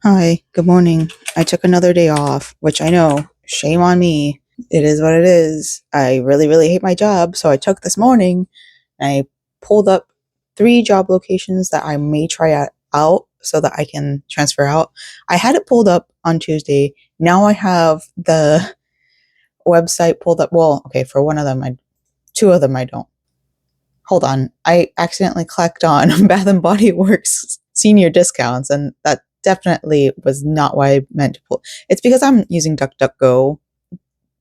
Hi, good morning. I took another day off, which I know, shame on me. It is what it is. I really, really hate my job, so I took this morning and I pulled up 3 job locations that I may try out so that I can transfer out. I had it pulled up on Tuesday. Now I have the website pulled up. Well, okay, for one of them, two of them I don't. Hold on. I accidentally clicked on Bath and Body Works senior discounts, and that definitely was not what I meant to pull. It's because I'm using DuckDuckGo.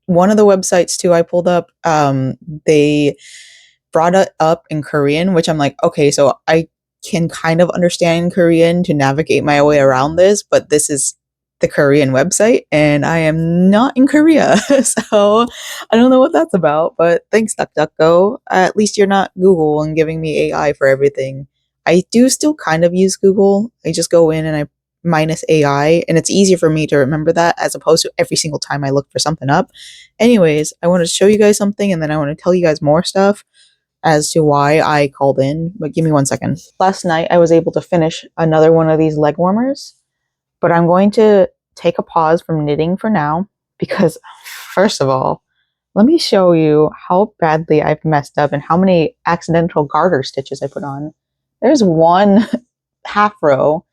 One of the websites too I pulled up, they brought it up in Korean, which I'm like, okay, so I can kind of understand Korean to navigate my way around this, but this is the Korean website and I am not in Korea. So I don't know what that's about, but thanks, DuckDuckGo. At least you're not Google and giving me AI for everything. I do still kind of use Google. I just go in and I minus AI, and it's easier for me to remember that as opposed to every single time I look for something up. Anyways, I want to show you guys something and then I want to tell you guys more stuff as to why I called in, but give me 1 second. Last night I was able to finish another one of these leg warmers, but I'm going to take a pause from knitting for now because, first of all, let me show you how badly I've messed up and how many accidental garter stitches I put on. There's one half row.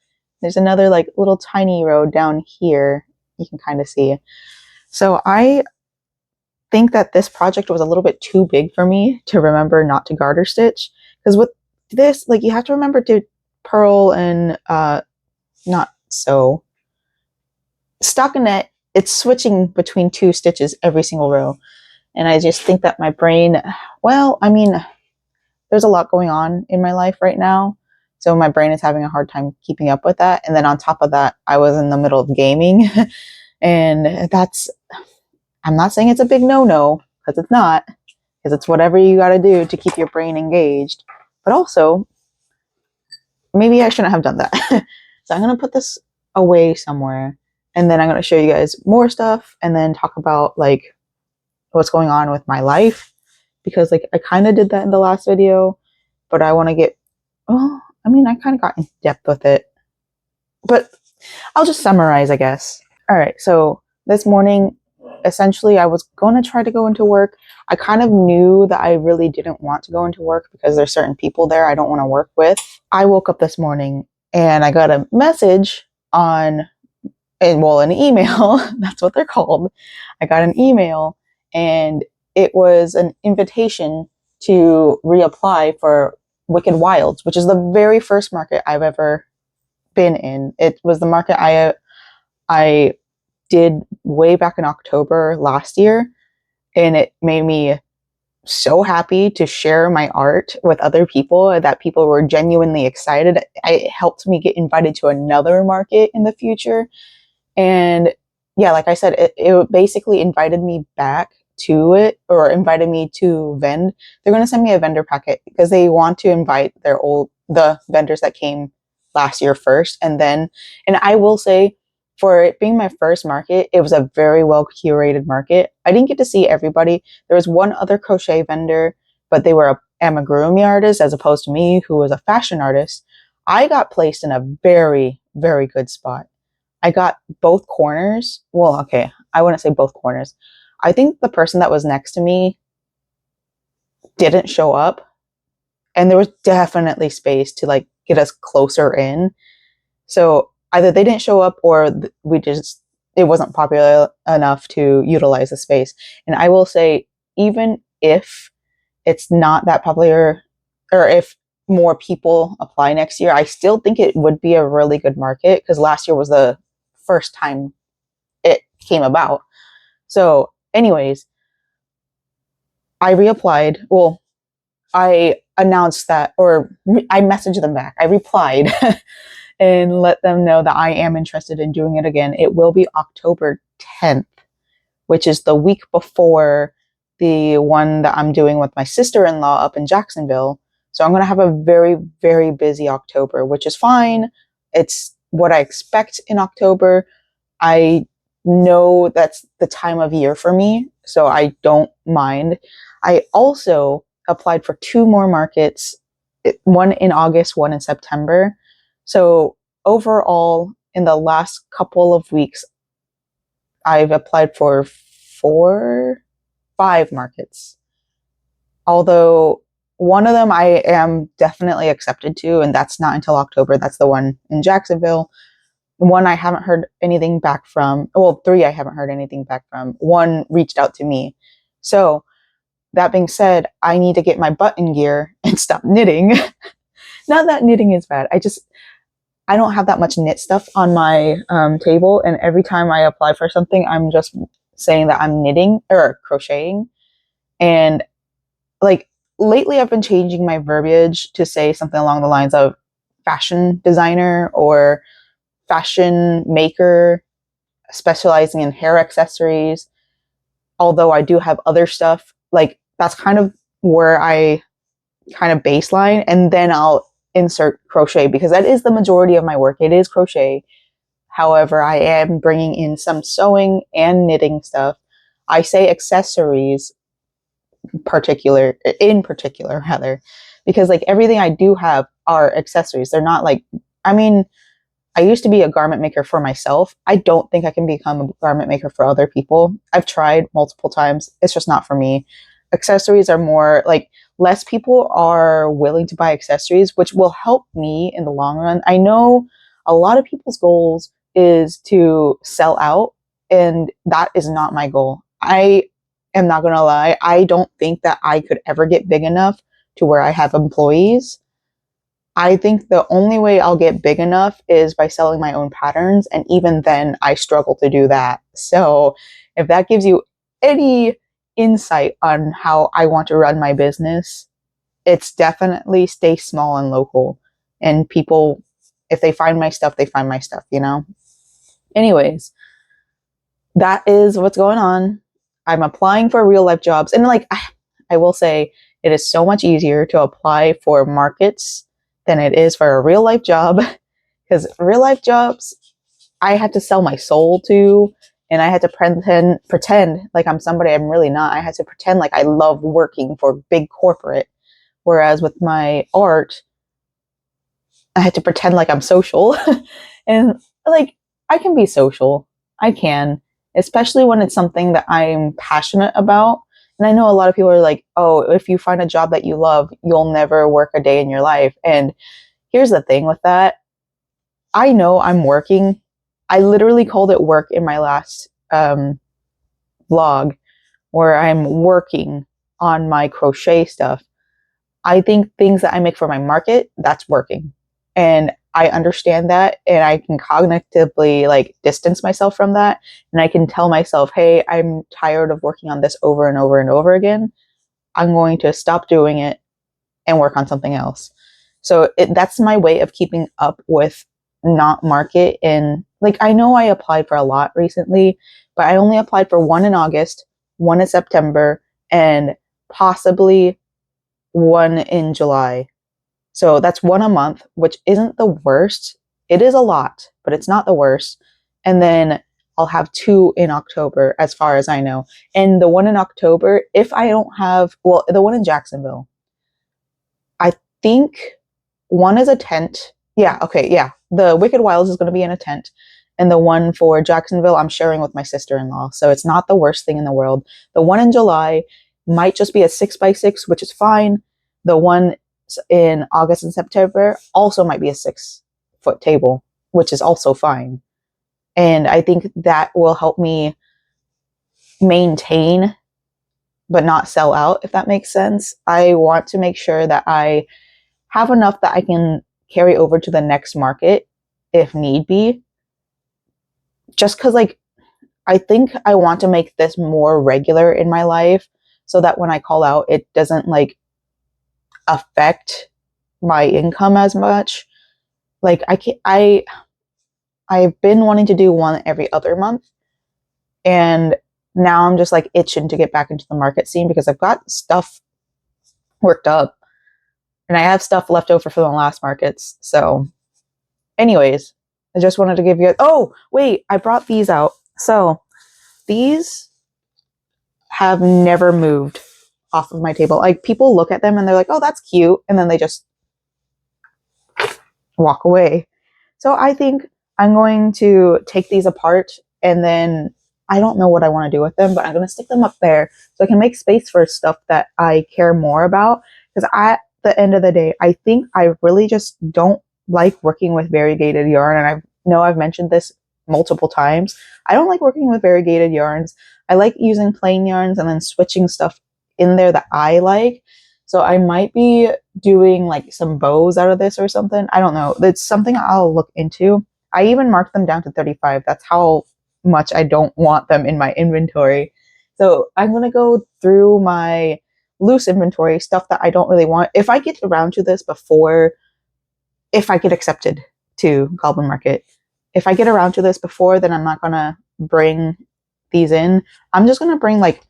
There's another like little tiny row down here. You can kind of see. So I think that this project was a little bit too big for me to remember not to garter stitch, because with this, like, you have to remember to purl and not sew. Stockinette, it's switching between 2 stitches every single row, and I just think that my brain, well, I mean, there's a lot going on in my life right now, so my brain is having a hard time keeping up with that. And then on top of that, I was in the middle of gaming and that's, I'm not saying it's a big no-no, because it's not, because it's whatever you got to do to keep your brain engaged. But also, maybe I shouldn't have done that. So I'm going to put this away somewhere, and then I'm going to show you guys more stuff, and then talk about like what's going on with my life, because like I kind of did that in the last video, but I want to get, well, I mean, I kind of got in depth with it, but I'll just summarize, I guess. All right, so this morning, essentially, I was going to try to go into work. I kind of knew that I really didn't want to go into work because there's certain people there I don't want to work with. I woke up this morning and I got a message on, well, an email. That's what they're called. I got an email and it was an invitation to reapply for Wicked Wilds, which is the very first market I've ever been in. It was the market I did way back in October last year, and it made me so happy to share my art with other people, that people were genuinely excited. It helped me get invited to another market in the future. And yeah, like I said, it basically invited me back to it, or invited me to vend. They're going to send me a vendor packet because they want to invite the vendors that came last year first. And I will say, for it being my first market, it was a very well curated market. I didn't get to see everybody. There was one other crochet vendor, but they were a amigurumi artist as opposed to me, who was a fashion artist. I got placed in a very, very good spot. I got both corners. Well, okay, I wouldn't say both corners. I think the person that was next to me didn't show up, and there was definitely space to like get us closer in. So either they didn't show up, or it wasn't popular enough to utilize the space. And I will say, even if it's not that popular, or if more people apply next year, I still think it would be a really good market, because last year was the first time it came about. So anyways, I reapplied. Well, I announced that, or I messaged them back. I replied and let them know that I am interested in doing it again. It will be October 10th, which is the week before the one that I'm doing with my sister-in-law up in Jacksonville. So I'm going to have a very, very busy October, which is fine. It's what I expect in October. I know that's the time of year for me, so I don't mind. I also applied for 2 more markets, one in August, one in September. So overall, in the last couple of weeks, I've applied for 5 markets. Although one of them I am definitely accepted to, and that's not until October. That's the one in Jacksonville. One I haven't heard anything back from. Well, 3 I haven't heard anything back from. One reached out to me. So that being said, I need to get my butt in gear and stop knitting. Not that knitting is bad. I don't have that much knit stuff on my table. And every time I apply for something, I'm just saying that I'm knitting or crocheting. And like lately I've been changing my verbiage to say something along the lines of fashion designer or fashion maker specializing in hair accessories. Although I do have other stuff, like that's kind of where I kind of baseline, and then I'll insert crochet because that is the majority of my work. It is crochet. However, I am bringing in some sewing and knitting stuff. I say accessories in particular, because like everything I do have are accessories. They're not like, I mean, I used to be a garment maker for myself. I don't think I can become a garment maker for other people. I've tried multiple times. It's just not for me. Accessories are more like, less people are willing to buy accessories, which will help me in the long run. I know a lot of people's goals is to sell out, and that is not my goal. I am not going to lie. I don't think that I could ever get big enough to where I have employees. I think the only way I'll get big enough is by selling my own patterns. And even then, I struggle to do that. So if that gives you any insight on how I want to run my business, it's definitely stay small and local. And people, if they find my stuff, they find my stuff, you know? Anyways, that is what's going on. I'm applying for real life jobs. And like, I will say, it is so much easier to apply for markets than it is for a real life job. Because real life jobs, I had to sell my soul to, and I had to pretend like I'm somebody I'm really not. I had to pretend like I love working for big corporate. Whereas with my art, I had to pretend like I'm social. And like, I can be social. I can, especially when it's something that I'm passionate about. And I know a lot of people are like, oh, if you find a job that you love, you'll never work a day in your life. And here's the thing with that. I know I'm working. I literally called it work in my last vlog, where I'm working on my crochet stuff. I think things that I make for my market, that's working. And I understand that, and I can cognitively like distance myself from that. And I can tell myself, hey, I'm tired of working on this over and over and over again. I'm going to stop doing it and work on something else. So that's my way of keeping up with not market. And like, I know I applied for a lot recently, but I only applied for one in August, one in September, and possibly one in July. So that's one a month, which isn't the worst. It is a lot, but it's not the worst. And then I'll have 2 in October, as far as I know. And the one in October, if I don't have, well, the one in Jacksonville, I think one is a tent. Yeah, okay, yeah. The Wicked Wilds is going to be in a tent. And the one for Jacksonville, I'm sharing with my sister-in-law. So it's not the worst thing in the world. The one in July might just be a 6x6, which is fine. The one in August and September also might be a 6-foot table, which is also fine. And I think that will help me maintain but not sell out, if that makes sense. I want to make sure that I have enough that I can carry over to the next market if need be. Just because, like, I think I want to make this more regular in my life so that when I call out, it doesn't like affect my income as much. Like, I've been wanting to do one every other month, and now I'm just like itching to get back into the market scene because I've got stuff worked up and I have stuff left over from the last markets. So anyways, I just wanted to give you, oh wait, I brought these out. So these have never moved off of my table. Like, people look at them and they're like, oh, that's cute. And then they just walk away. So I think I'm going to take these apart, and then I don't know what I want to do with them, but I'm going to stick them up there so I can make space for stuff that I care more about. Because at the end of the day, I think I really just don't like working with variegated yarn. And I know I've mentioned this multiple times. I don't like working with variegated yarns. I like using plain yarns and then switching stuff in there that I like. So I might be doing like some bows out of this or something. I don't know. It's something I'll look into. I even marked them down to 35. That's how much I don't want them in my inventory. So I'm going to go through my loose inventory, stuff that I don't really want. If I get around to this before, if I get accepted to Goblin Market, if I get around to this before, then I'm not going to bring these in. I'm just going to bring like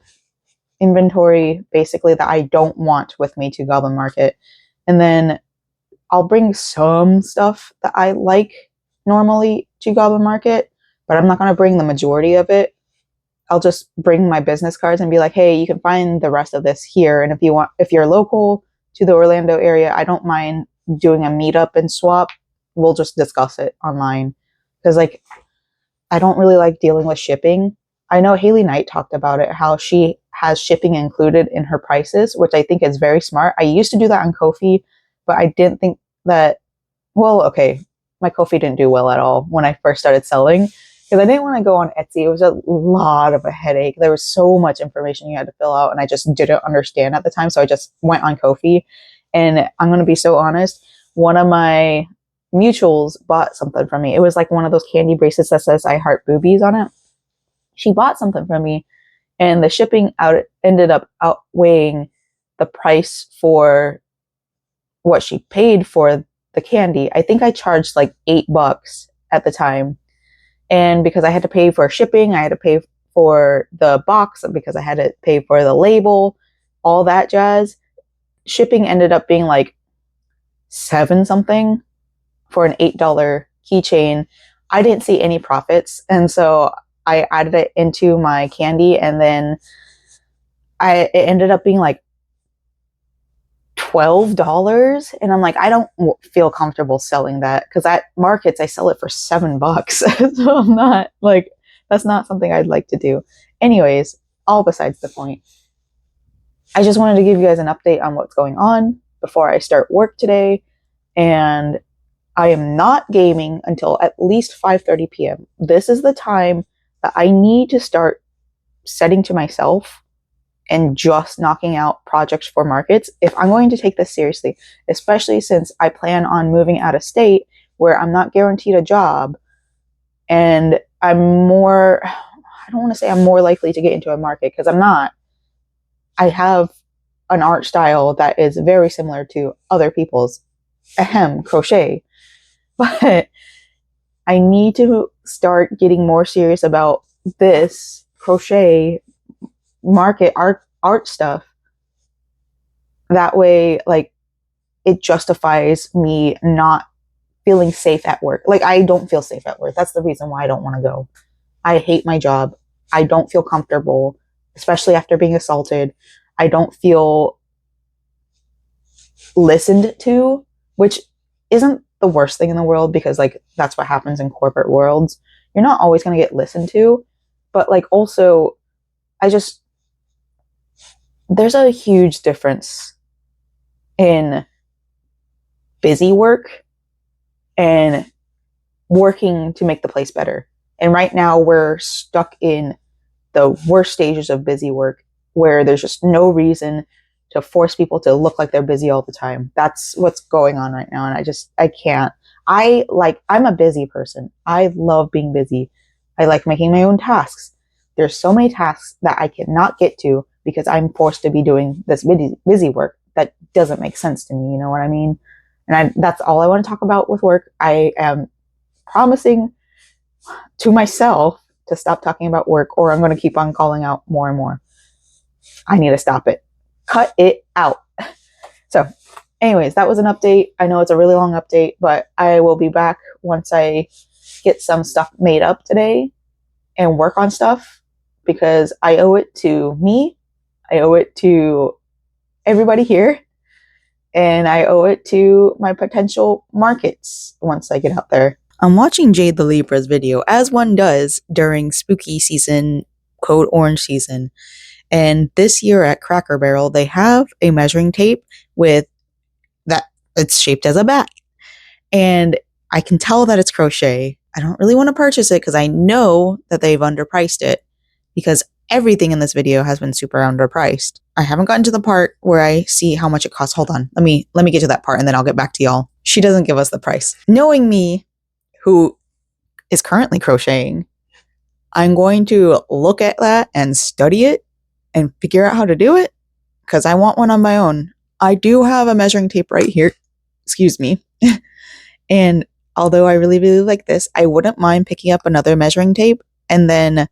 inventory basically that I don't want with me to Goblin Market. And then I'll bring some stuff that I like normally to Goblin Market, but I'm not going to bring the majority of it. I'll just bring my business cards and be like, hey, you can find the rest of this here. And if you're local to the Orlando area, I don't mind doing a meetup and swap. We'll just discuss it online. Because like, I don't really like dealing with shipping. I know Haley Knight talked about it, how she has shipping included in her prices, which I think is very smart. I used to do that on Ko-fi, but I didn't think that, well, okay, my Ko-fi didn't do well at all when I first started selling because I didn't want to go on Etsy. It was a lot of a headache. There was so much information you had to fill out and I just didn't understand at the time. So I just went on Ko-fi. And I'm going to be so honest, one of my mutuals bought something from me. It was like one of those candy bracelets that says I heart boobies on it. She bought something from me and the shipping ended up outweighing the price for what she paid for the candy. I think I charged like $8 at the time. And because I had to pay for shipping, I had to pay for the box because I had to pay for the label, all that jazz. Shipping ended up being like $7 something for an $8 keychain. I didn't see any profits. And so I added it into my candy and then it ended up being like $12. And I'm like, I don't feel comfortable selling that because at markets, I sell it for $7. So I'm not like, that's not something I'd like to do. Anyways, all besides the point. I just wanted to give you guys an update on what's going on before I start work today. And I am not gaming until at least 5:30 p.m. This is the time that I need to start setting to myself and just knocking out projects for markets if I'm going to take this seriously, especially since I plan on moving out of state where I'm not guaranteed a job and I don't want to say I'm more likely to get into a market because I'm not. I have an art style that is very similar to other people's, crochet, but I need to start getting more serious about this crochet market art stuff. That way, like, it justifies me not feeling safe at work. Like, I don't feel safe at work. That's the reason why I don't want to go. I hate my job. I don't feel comfortable, especially after being assaulted. I don't feel listened to, which isn't the worst thing in the world because like that's what happens in corporate worlds. You're not always going to get listened to, but like also there's a huge difference in busy work and working to make the place better. And right now we're stuck in the worst stages of busy work where there's just no reason to force people to look like they're busy all the time. That's what's going on right now. And I can't. I'm a busy person. I love being busy. I like making my own tasks. There's so many tasks that I cannot get to because I'm forced to be doing this busy work that doesn't make sense to me. You know what I mean? And that's all I want to talk about with work. I am promising to myself to stop talking about work or I'm going to keep on calling out more and more. I need to stop it. Cut it out. So anyways, that was an update. I know it's a really long update, but I will be back once I get some stuff made up today and work on stuff because I owe it to me. I owe it to everybody here. And I owe it to my potential markets once I get out there. I'm watching Jade the Libra's video, as one does during spooky season, Code Orange season. And this year at Cracker Barrel, they have a measuring tape with that it's shaped as a bat. And I can tell that it's crochet. I don't really want to purchase it because I know that they've underpriced it because everything in this video has been super underpriced. I haven't gotten to the part where I see how much it costs. Hold on. Let me get to that part and then I'll get back to y'all. She doesn't give us the price. Knowing me, who is currently crocheting, I'm going to look at that and study it and figure out how to do it because I want one on my own. I do have a measuring tape right here. Excuse me. And although I really, really like this, I wouldn't mind picking up another measuring tape and then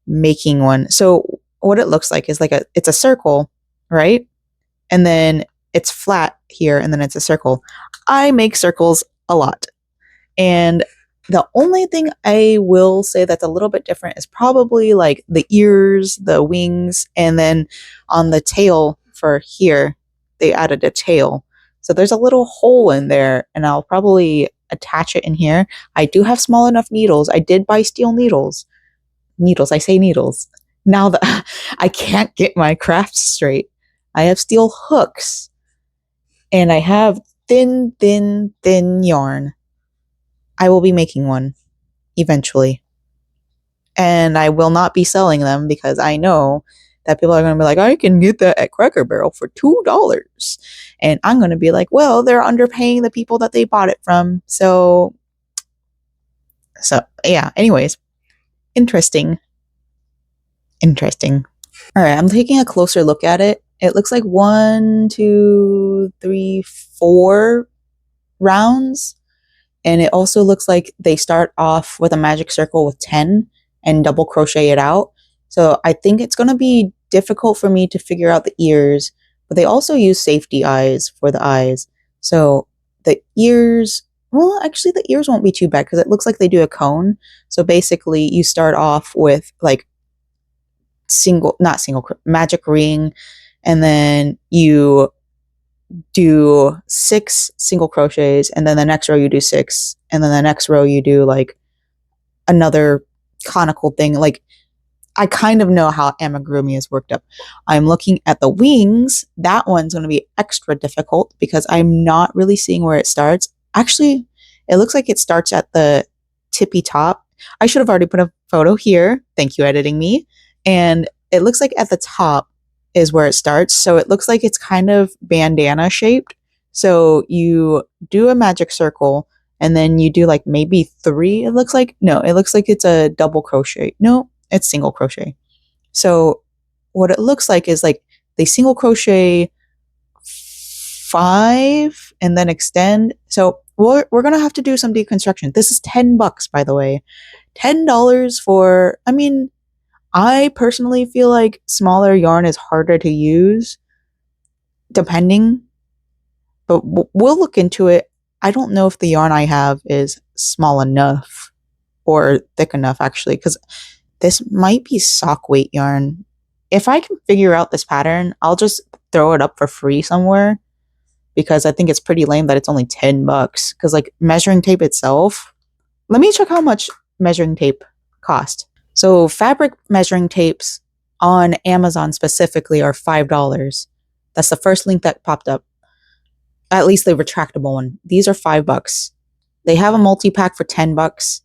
making one. So what it looks like is it's a circle, right? And then it's flat here and then it's a circle. I make circles a lot. And the only thing I will say that's a little bit different is probably like the ears, the wings, and then on the tail for here, they added a tail. So there's a little hole in there and I'll probably attach it in here. I do have small enough needles. I did buy steel needles. Needles, I say needles. Now that I can't get my crafts straight, I have steel hooks and I have thin yarn. I will be making one eventually. And I will not be selling them because I know that people are going to be like, I can get that at Cracker Barrel for $2. And I'm going to be like, well, they're underpaying the people that they bought it from. So yeah, anyways, interesting. All right, I'm taking a closer look at it. It looks like 1, 2, 3, 4 rounds. And it also looks like they start off with a magic circle with 10 and double crochet it out. So I think it's going to be difficult for me to figure out the ears, but they also use safety eyes for the eyes. So the ears, well, actually the ears won't be too bad because it looks like they do a cone. So basically you start off with like magic ring, and then you do 6 single crochets, and then the next row you do 6, and then the next row you do like another conical thing. Like I kind of know how amigurumi is worked up. I'm looking at the wings. That one's going to be extra difficult because I'm not really seeing where it starts. Actually, it looks like it starts at the tippy top. I should have already put a photo here. Thank you, editing me. And it looks like at the top is where it starts. So it looks like it's kind of bandana shaped. So you do a magic circle and then you do like maybe 3. It looks like it's a double crochet. No, it's single crochet. So what it looks like is like they single crochet 5 and then extend. So we're going to have to do some deconstruction. This is $10, by the way. $10 for, I mean, I personally feel like smaller yarn is harder to use, depending, but we'll look into it. I don't know if the yarn I have is small enough or thick enough, actually, because this might be sock weight yarn. If I can figure out this pattern, I'll just throw it up for free somewhere because I think it's pretty lame that it's only $10. Because like measuring tape itself, let me check how much measuring tape cost. So fabric measuring tapes on Amazon specifically are $5. That's the first link that popped up. At least the retractable one. These are $5. They have a multi-pack for $10.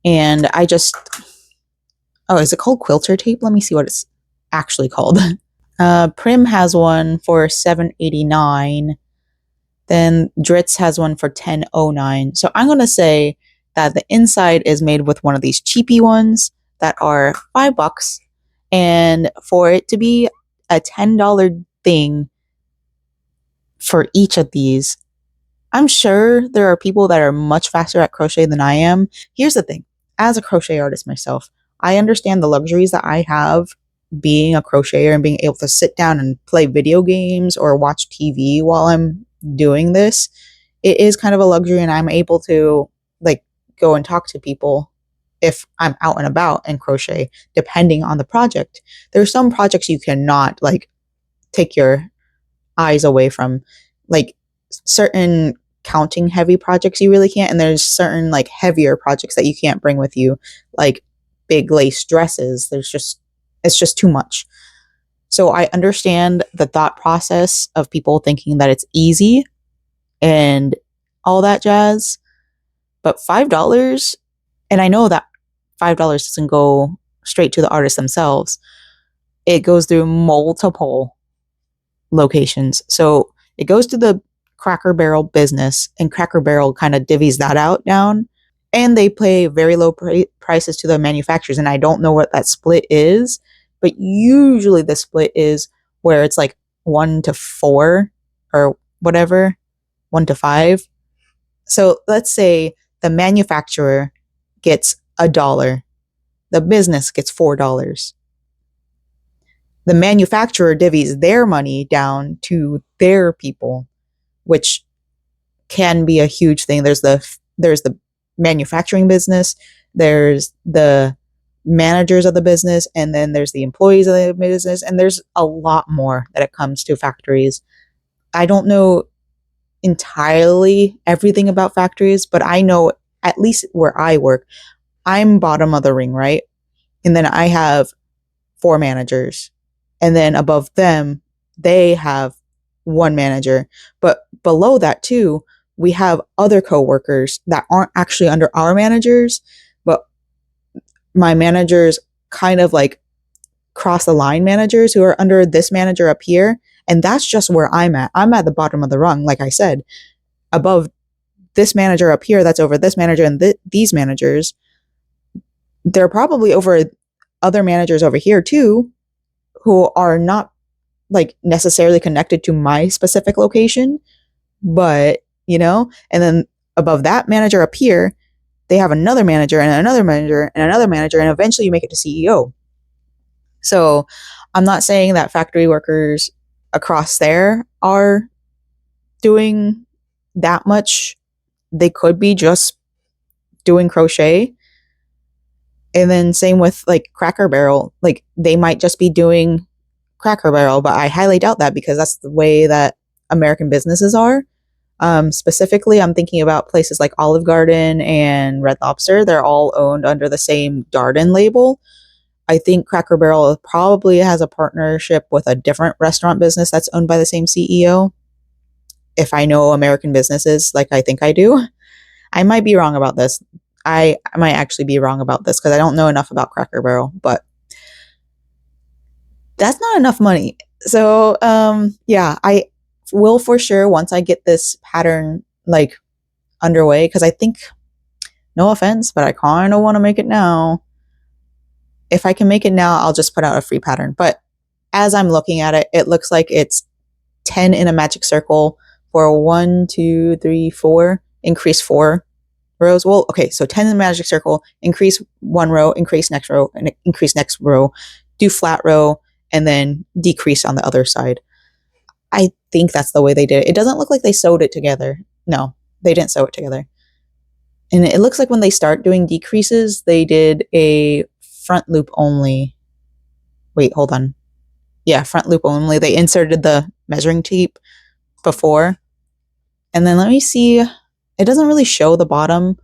And I just... Oh, is it called quilter tape? Let me see what it's actually called. Prim has one for $7.89. Then Dritz has one for $10.09. So I'm going to say that the inside is made with one of these cheapy ones that are $5, and for it to be a $10 thing for each of these, I'm sure there are people that are much faster at crochet than I am. Here's the thing. As a crochet artist myself, I understand the luxuries that I have being a crocheter and being able to sit down and play video games or watch TV while I'm doing this. It is kind of a luxury, and I'm able to like go and talk to people if I'm out and about and crochet, depending on the project. There are some projects you cannot like take your eyes away from. Like certain counting heavy projects, you really can't. And there's certain like heavier projects that you can't bring with you, like big lace dresses. It's just too much. So I understand the thought process of people thinking that it's easy and all that jazz. But $5, and I know that $5 doesn't go straight to the artists themselves. It goes through multiple locations. So it goes to the Cracker Barrel business, and Cracker Barrel kind of divvies that out down. And they pay very low prices to the manufacturers. And I don't know what that split is, but usually the split is where it's like 1-4 or whatever, 1-5. So let's say the manufacturer gets $1, the business gets $4. The manufacturer divvies their money down to their people, which can be a huge thing. There's the manufacturing business, there's the managers of the business, and then there's the employees of the business, and there's a lot more that it comes to factories. I don't know entirely everything about factories, but I know at least where I work, I'm bottom of the ring, right? And then I have 4 managers. And then above them, they have 1 manager. But below that too, we have other coworkers that aren't actually under our managers, but my managers kind of like cross the line managers who are under this manager up here. And that's just where I'm at. I'm at the bottom of the rung, like I said, above this manager up here that's over this manager and these managers. They're probably over other managers over here too, who are not like necessarily connected to my specific location, but and then above that manager up here, they have another manager and another manager and another manager, and eventually you make it to CEO. So I'm not saying that factory workers across there are doing that much. They could be just doing crochet. And then same with like Cracker Barrel, like they might just be doing Cracker Barrel, but I highly doubt that because that's the way that American businesses are. Specifically, I'm thinking about places like Olive Garden and Red Lobster. They're all owned under the same Darden label. I think Cracker Barrel probably has a partnership with a different restaurant business that's owned by the same CEO. If I know American businesses like I think I do, I might be wrong about this. I might actually be wrong about this because I don't know enough about Cracker Barrel, but that's not enough money. So, yeah, I will for sure once I get this pattern like underway, because I think, no offense, but I kind of want to make it now. If I can make it now, I'll just put out a free pattern. But as I'm looking at it, it looks like it's 10 in a magic circle for 1, 2, 3, 4, increase 4 rows. Well, okay, so 10 in the magic circle, increase 1 row, increase next row, and increase next row, do flat row, and then decrease on the other side. I think that's the way they did it. It doesn't look like they sewed it together. No, they didn't sew it together. And it looks like when they start doing decreases, they did a front loop only. Wait, hold on. Yeah, front loop only. They inserted the measuring tape before. And then let me see. It doesn't really show the bottom.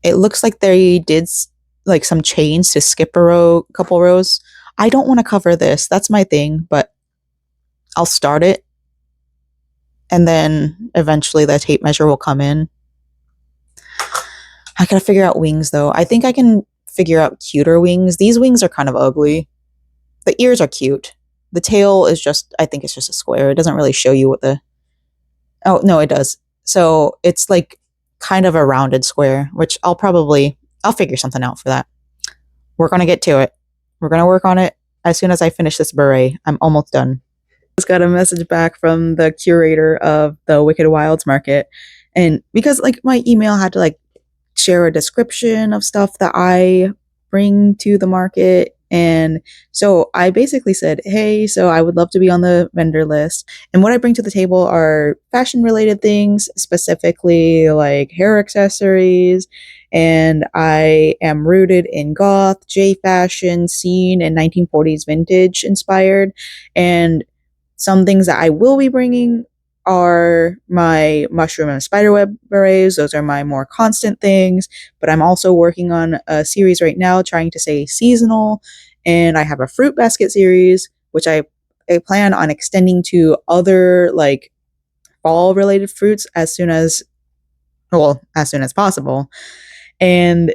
It looks like they did like some chains to skip a couple rows. I don't want to cover this. That's my thing, but I'll start it. And then eventually the tape measure will come in. I gotta figure out wings though. I think I can figure out cuter wings. These wings are kind of ugly. The ears are cute. The tail is just, I think it's just a square. It doesn't really show you what oh, no, it does. So it's like kind of a rounded square, which I'll figure something out for that. We're going to get to it. We're going to work on it as soon as I finish this beret. I'm almost done. Just got a message back from the curator of the Wicked Wilds market. And because like my email had to like share a description of stuff that I bring to the market. And so I basically said, hey, so I would love to be on the vendor list. And what I bring to the table are fashion related things, specifically like hair accessories. And I am rooted in goth, J fashion, scene, and 1940s vintage inspired. And some things that I will be bringing are my mushroom and spiderweb berets. Those are my more constant things, but I'm also working on a series right now trying to stay seasonal, and I have a fruit basket series, which I plan on extending to other like fall related fruits as soon as possible. And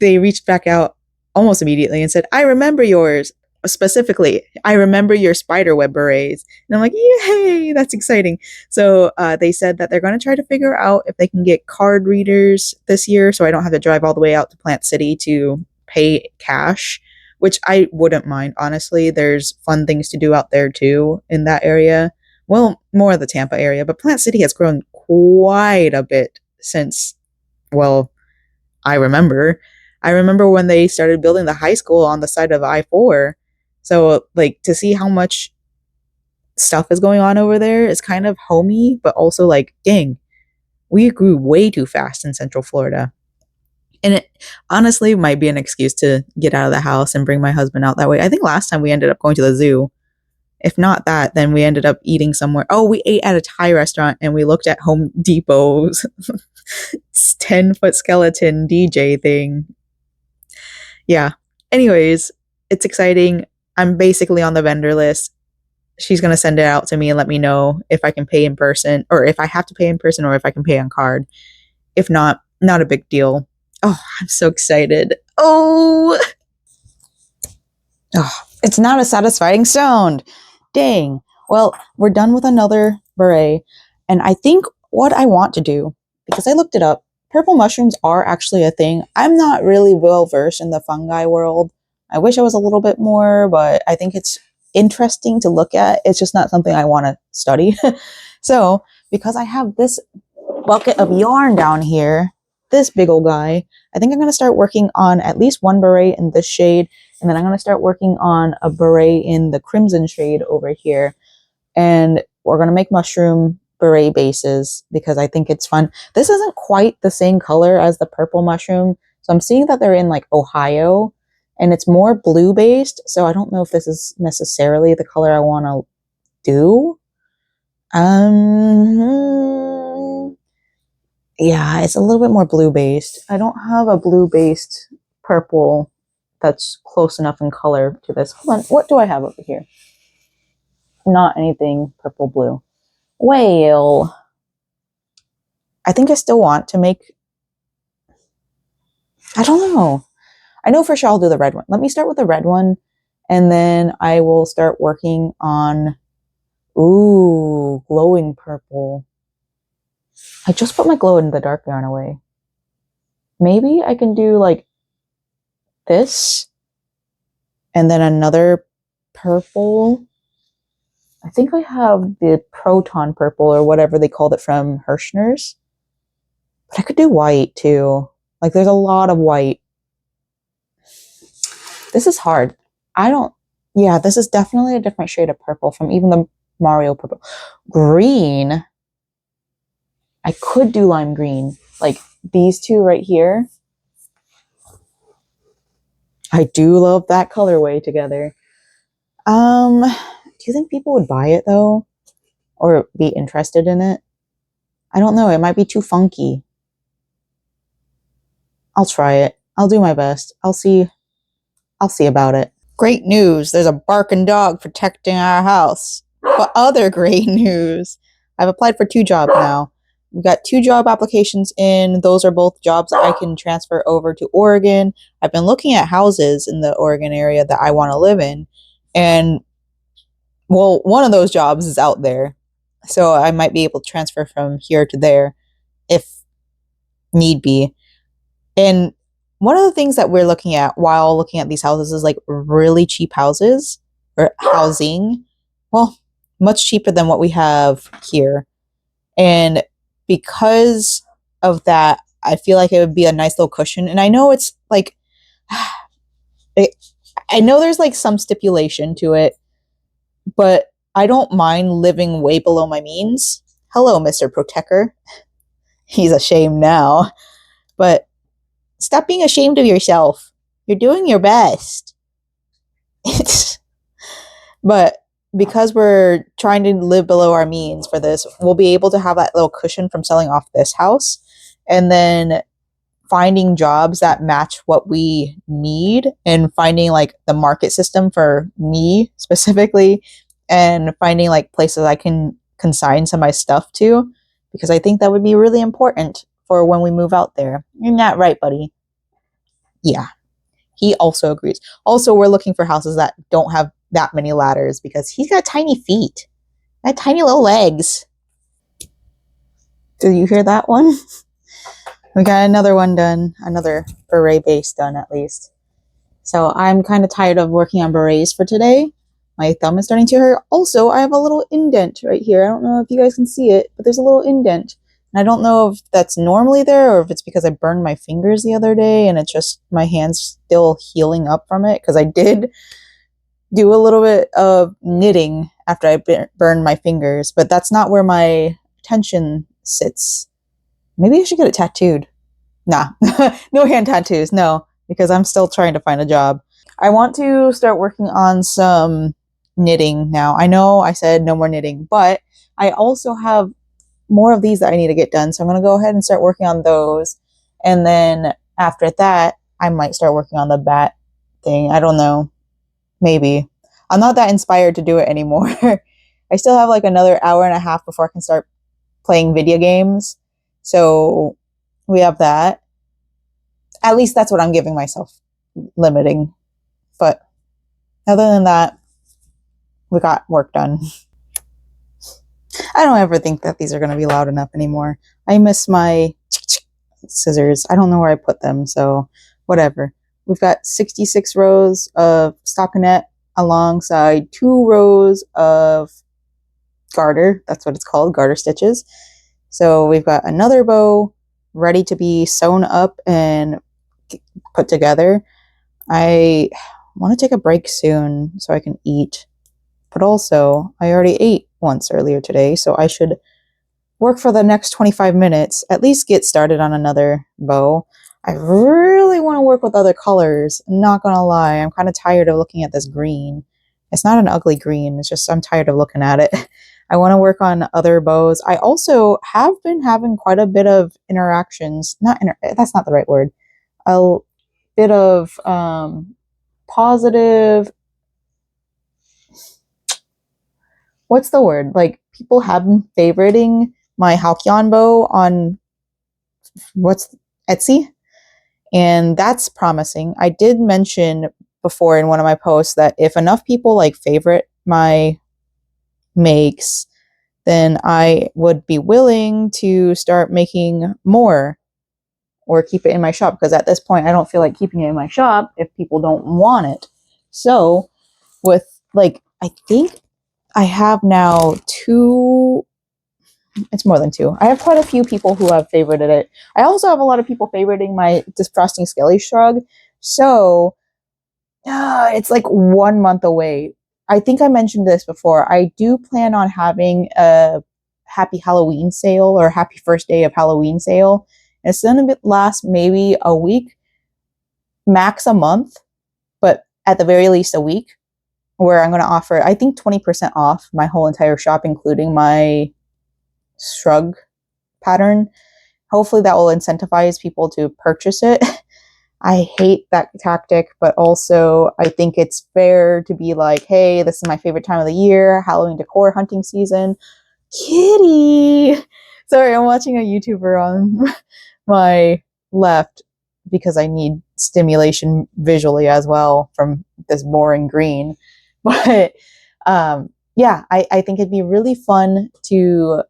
they reached back out almost immediately and said, I remember yours. Specifically, I remember your spiderweb berets. And I'm like, yay, that's exciting. So they said that they're going to try to figure out if they can get card readers this year so I don't have to drive all the way out to Plant City to pay cash, which I wouldn't mind, honestly. There's fun things to do out there too in that area. Well, more of the Tampa area, but Plant City has grown quite a bit since, well, I remember. I remember when they started building the high school on the side of I-4. So, like, to see how much stuff is going on over there is kind of homey, but also like, dang, we grew way too fast in Central Florida. And it honestly might be an excuse to get out of the house and bring my husband out that way. I think last time we ended up going to the zoo. If not that, then we ended up eating somewhere. Oh, we ate at a Thai restaurant and we looked at Home Depot's 10-foot skeleton DJ thing. Yeah. Anyways, it's exciting. I'm basically on the vendor list. She's going to send it out to me and let me know if I can pay in person, or if I have to pay in person, or if I can pay on card. If not, not a big deal. Oh, I'm so excited. Oh, it's not a satisfying sound. Dang. Well, we're done with another beret. And I think what I want to do, because I looked it up, purple mushrooms are actually a thing. I'm not really well versed in the fungi world. I wish I was a little bit more, but I think it's interesting to look at. It's just not something I want to study. So, because I have this bucket of yarn down here, this big old guy, I think I'm going to start working on at least one beret in this shade, and then I'm going to start working on a beret in the crimson shade over here. And we're going to make mushroom beret bases because I think it's fun. This isn't quite the same color as the purple mushroom. So I'm seeing that they're in like Ohio, and it's more blue based. So I don't know if this is necessarily the color I want to do. Yeah, it's a little bit more blue based. I don't have a blue based purple that's close enough in color to this. Hold on, what do I have over here? Not anything purple blue. Well, I think I still want to make, I don't know. I know for sure I'll do the red one. Let me start with the red one, and then I will start working on, ooh, glowing purple. I just put my glow in the dark yarn away. Maybe I can do like this, and then another purple. I think I have the proton purple or whatever they called it from Hirschner's. But I could do white too. Like there's a lot of white. This is hard. Yeah, this is definitely a different shade of purple from even the Mario purple. Green. I could do lime green. Like these two right here. I do love that colorway together. Do you think people would buy it though? Or be interested in it? I don't know. It might be too funky. I'll try it. I'll do my best. I'll see about it. Great news. There's a barking dog protecting our house. But other great news. I've applied for 2 jobs now. We've got 2 job applications in. Those are both jobs that I can transfer over to Oregon. I've been looking at houses in the Oregon area that I want to live in. And, well, one of those jobs is out there. So I might be able to transfer from here to there if need be. And one of the things that we're looking at while looking at these houses is like really cheap houses or housing. Well, much cheaper than what we have here. And because of that, I feel like it would be a nice little cushion. And I know it's like, I know there's like some stipulation to it, but I don't mind living way below my means. Hello, Mr. Protector. He's ashamed now. But stop being ashamed of yourself. You're doing your best. But because we're trying to live below our means for this, we'll be able to have that little cushion from selling off this house and then finding jobs that match what we need and finding like the market system for me specifically and finding like places I can consign some of my stuff to, because I think that would be really important for when we move out there. You're not right, buddy. Yeah. He also agrees. Also, we're looking for houses that don't have that many ladders because he's got tiny feet. Got tiny little legs. Did you hear that one? We got another one done. Another beret base done at least. So I'm kind of tired of working on berets for today. My thumb is starting to hurt. Also, I have a little indent right here. I don't know if you guys can see it, but there's a little indent. And I don't know if that's normally there or if it's because I burned my fingers the other day and it's just my hand's still healing up from it, because I did do a little bit of knitting after I burned my fingers, but that's not where my tension sits. Maybe I should get it tattooed. Nah, no hand tattoos, no, because I'm still trying to find a job. I want to start working on some knitting now. I know I said no more knitting, but I also have more of these that I need to get done. So I'm going to go ahead and start working on those. And then after that, I might start working on the bat thing. I don't know. Maybe. I'm not that inspired to do it anymore. I still have like another hour and a half before I can start playing video games. So we have that. At least that's what I'm giving myself, limiting. But other than that, we got work done. I don't ever think that these are going to be loud enough anymore. I miss my scissors. I don't know where I put them, so whatever. We've got 66 rows of stockinette alongside 2 rows of garter. That's what it's called, garter stitches. So we've got another bow ready to be sewn up and put together. I want to take a break soon so I can eat. But also, I already ate once earlier today, so I should work for the next 25 minutes, at least get started on another bow. I really want to work with other colors. I'm not going to lie, I'm kind of tired of looking at this green. It's not an ugly green, it's just I'm tired of looking at it. I want to work on other bows. I also have been having quite a bit of interactions. That's not the right word. A bit of positive, what's the word? Like, people have been favoriting my Halcyon bow on Etsy, and that's promising. I did mention before in one of my posts that if enough people like favorite my makes, then I would be willing to start making more or keep it in my shop, because at this point I don't feel like keeping it in my shop if people don't want it. So with like, I think I have now 2, it's more than 2. I have quite a few people who have favorited it. I also have a lot of people favoriting my Defrosting Skelly Shrug. So it's like 1 month away. I think I mentioned this before. I do plan on having a happy Halloween sale or happy first day of Halloween sale. It's going to last maybe a week, max a month, but at the very least a week, where I'm going to offer, I think, 20% off my whole entire shop, including my shrug pattern. Hopefully that will incentivize people to purchase it. I hate that tactic, but also I think it's fair to be like, hey, this is my favorite time of the year, Halloween decor hunting season. Kitty! Sorry, I'm watching a YouTuber on my left because I need stimulation visually as well from this boring green. But yeah, I think it'd be really fun to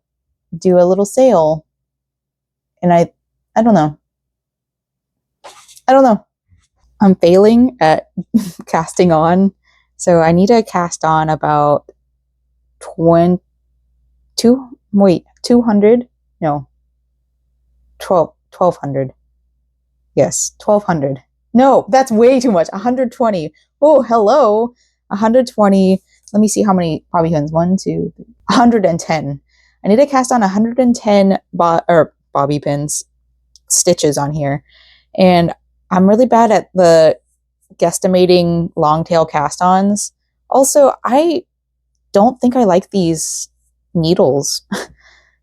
do a little sale. And I don't know. I don't know. I'm failing at casting on. So I need to cast on about 200, no, 1200. Yes, 1200. No, that's way too much. 120. Oh, hello. 120. Let me see how many bobby pins. 1, 2, 3. 110. I need to cast on 110 bobby pins, stitches on here. And I'm really bad at the guesstimating long tail cast ons. Also, I don't think I like these needles.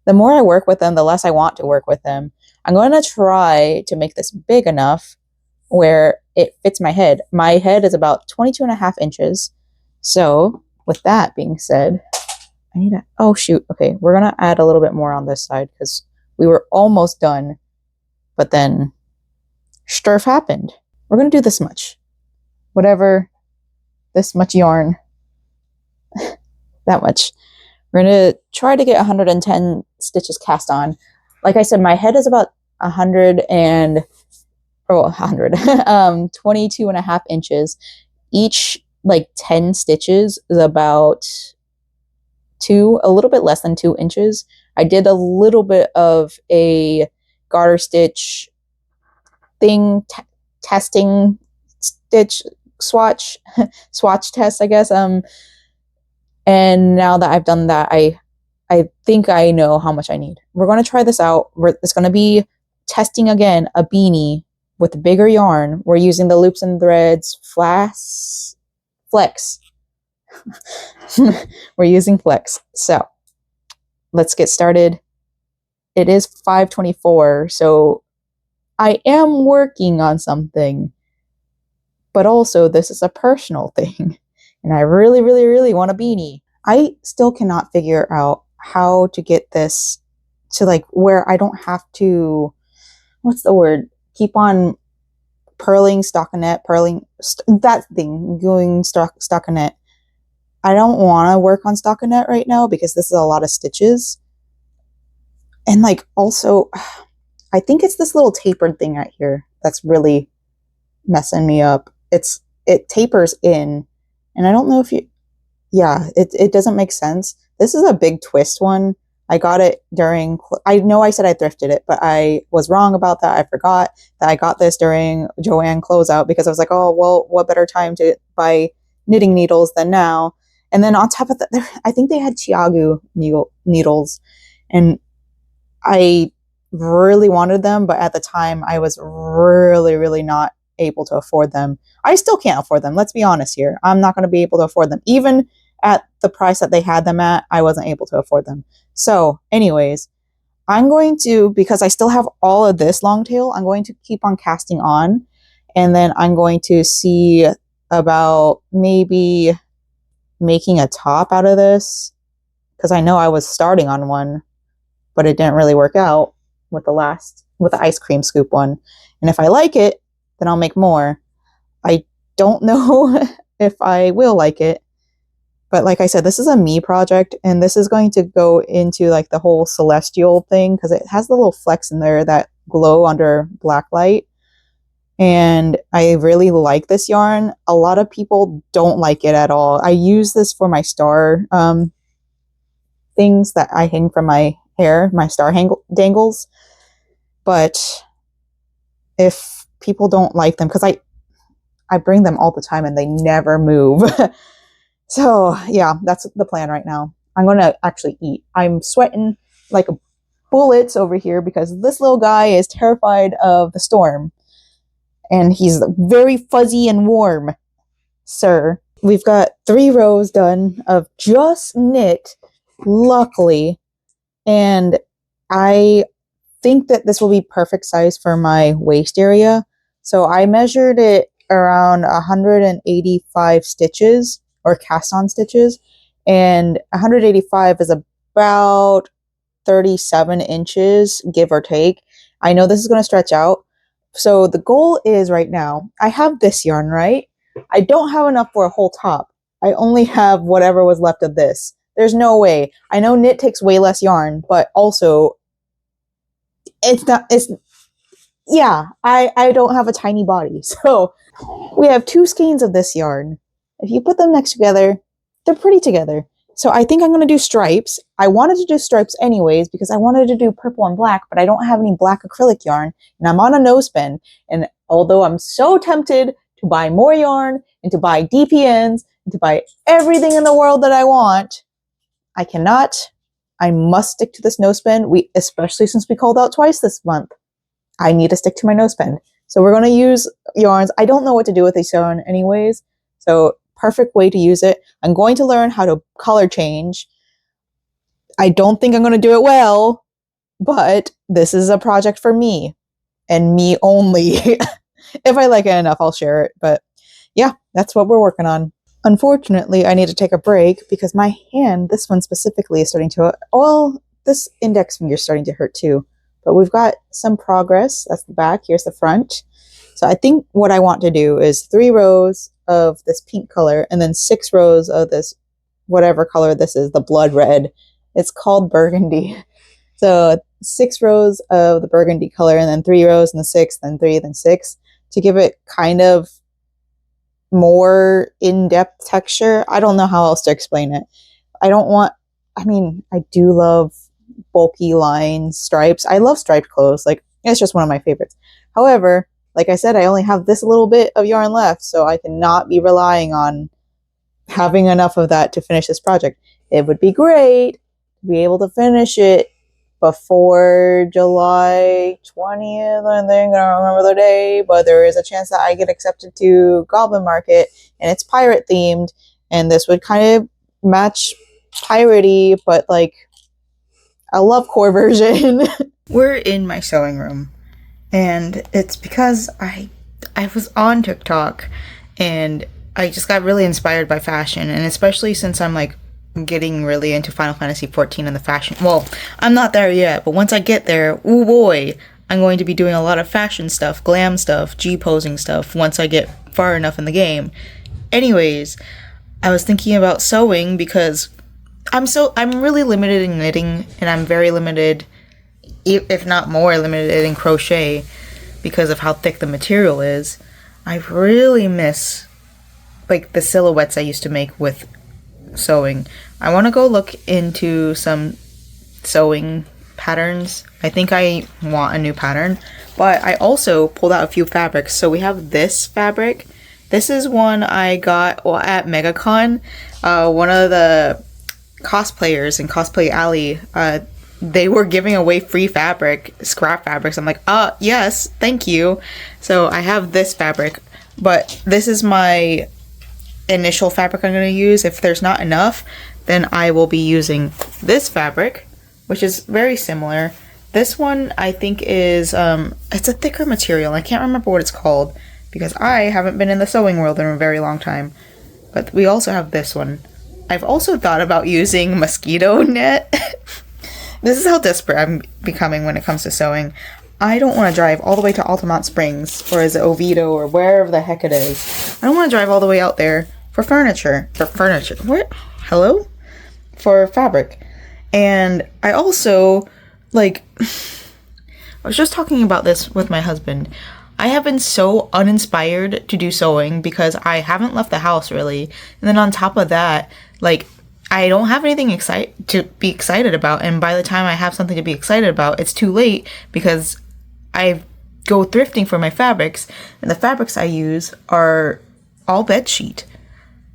The more I work with them, the less I want to work with them. I'm going to try to make this big enough where it fits my head. My head is about 22.5 inches. So with that being said, I need to, oh shoot. Okay, we're going to add a little bit more on this side because we were almost done, but then stuff happened. We're going to do this much. Whatever, this much yarn, that much. We're going to try to get 110 stitches cast on. Like I said, my head is about 22.5 inches. Each like 10 stitches is about a little bit less than 2 inches. I did a little bit of a garter stitch thing, testing stitch swatch test, I guess. And now that I've done that, I think I know how much I need. We're going to try this out. It's going to be testing again a beanie with bigger yarn. We're using the Loops and Threads Flex. We're using Flex. So let's get started. It is 5:24, so I am working on something. But also, this is a personal thing. And I really, really, really want a beanie. I still cannot figure out how to get this to like where I don't have to, what's the word? Keep on purling stockinette, that thing, going stockinette. I don't want to work on stockinette right now because this is a lot of stitches. And like also, I think it's this little tapered thing right here that's really messing me up. It tapers in, and I don't know if you, yeah, it doesn't make sense. This is a big twist one. I got it during, I know I said I thrifted it, but I was wrong about that. I forgot that I got this during Joann closeout because I was like, oh, well, what better time to buy knitting needles than now? And then on top of that, I think they had Chiagu needles, and I really wanted them, but at the time I was really, really not able to afford them. I still can't afford them. Let's be honest here. I'm not going to be able to afford them. Even at the price that they had them at, I wasn't able to afford them. So anyways, I'm going to, because I still have all of this long tail, I'm going to keep on casting on, and then I'm going to see about maybe making a top out of this, because I know I was starting on one, but it didn't really work out with the ice cream scoop one. And if I like it, then I'll make more. I don't know if I will like it, but like I said, this is a me project, and this is going to go into like the whole celestial thing because it has the little flecks in there that glow under black light. And I really like this yarn. A lot of people don't like it at all. I use this for my star things that I hang from my hair, my star dangles. But if people don't like them, because I bring them all the time and they never move. So yeah, that's the plan right now. I'm going to actually eat. I'm sweating like bullets over here because this little guy is terrified of the storm. And he's very fuzzy and warm, sir. We've got 3 rows done of just knit, luckily. And I think that this will be perfect size for my waist area. So I measured it around 185 stitches or cast on stitches, and 185 is about 37 inches, give or take. I know this is going to stretch out. So the goal is right now, I have this yarn, right? I don't have enough for a whole top. I only have whatever was left of this. There's no way. I know knit takes way less yarn, but also I don't have a tiny body. So we have 2 skeins of this yarn. If you put them next together, they're pretty together. So I think I'm going to do stripes. I wanted to do stripes anyways because I wanted to do purple and black, but I don't have any black acrylic yarn, and I'm on a no spend. And although I'm so tempted to buy more yarn and to buy DPNs and to buy everything in the world that I want, I cannot. I must stick to this no spend. Especially since we called out twice this month, I need to stick to my no spend. So we're going to use yarns. I don't know what to do with this yarn anyways. So perfect way to use it. I'm going to learn how to color change. I don't think I'm going to do it well, but this is a project for me and me only. If I like it enough, I'll share it. But yeah, that's what we're working on. Unfortunately, I need to take a break because my hand, this one specifically, is starting to, well, this index finger is starting to hurt too. But we've got some progress. That's the back. Here's the front. So I think what I want to do is 3 rows of this pink color and then 6 rows of this, whatever color this is, the blood red. It's called burgundy. So 6 rows of the burgundy color and then 3 rows in the 6th, then 3, then 6 to give it kind of more in-depth texture. I don't know how else to explain it. I do love bulky lines, stripes. I love striped clothes. Like, it's just one of my favorites. However, like I said, I only have this little bit of yarn left, so I cannot be relying on having enough of that to finish this project. It would be great to be able to finish it before July 20th, I think. I don't remember the day, but there is a chance that I get accepted to Goblin Market, and it's pirate themed, and this would kind of match piratey, but like a Lovecore version. We're in my sewing room, and it's because I was on TikTok, and I just got really inspired by fashion, and especially since I'm like getting really into Final Fantasy XIV and the fashion. Well, I'm not there yet, but once I get there, oh boy, I'm going to be doing a lot of fashion stuff, glam stuff, G-posing stuff once I get far enough in the game. Anyways, I was thinking about sewing because I'm really limited in knitting, and I'm very limited, if not more limited, in crochet because of how thick the material is. I really miss like the silhouettes I used to make with sewing. I want to go look into some sewing patterns. I think I want a new pattern, but I also pulled out a few fabrics. So we have this fabric. This is one I got at MegaCon. One of the cosplayers in Cosplay Alley, they were giving away free fabric, scrap fabrics. I'm like, yes, thank you. So I have this fabric, but this is my initial fabric I'm going to use. If there's not enough, then I will be using this fabric, which is very similar. This one I think is, it's a thicker material. I can't remember what it's called because I haven't been in the sewing world in a very long time. But we also have this one. I've also thought about using mosquito net. This is how desperate I'm becoming when it comes to sewing. I don't want to drive all the way to Altamont Springs, or is it Oviedo, or wherever the heck it is. I don't want to drive all the way out there for furniture. What? Hello? For fabric. And I also, like, I was just talking about this with my husband. I have been so uninspired to do sewing because I haven't left the house really. And then on top of that, like, I don't have anything to be excited about. And by the time I have something to be excited about, it's too late because I go thrifting for my fabrics. And the fabrics I use are all bed sheet.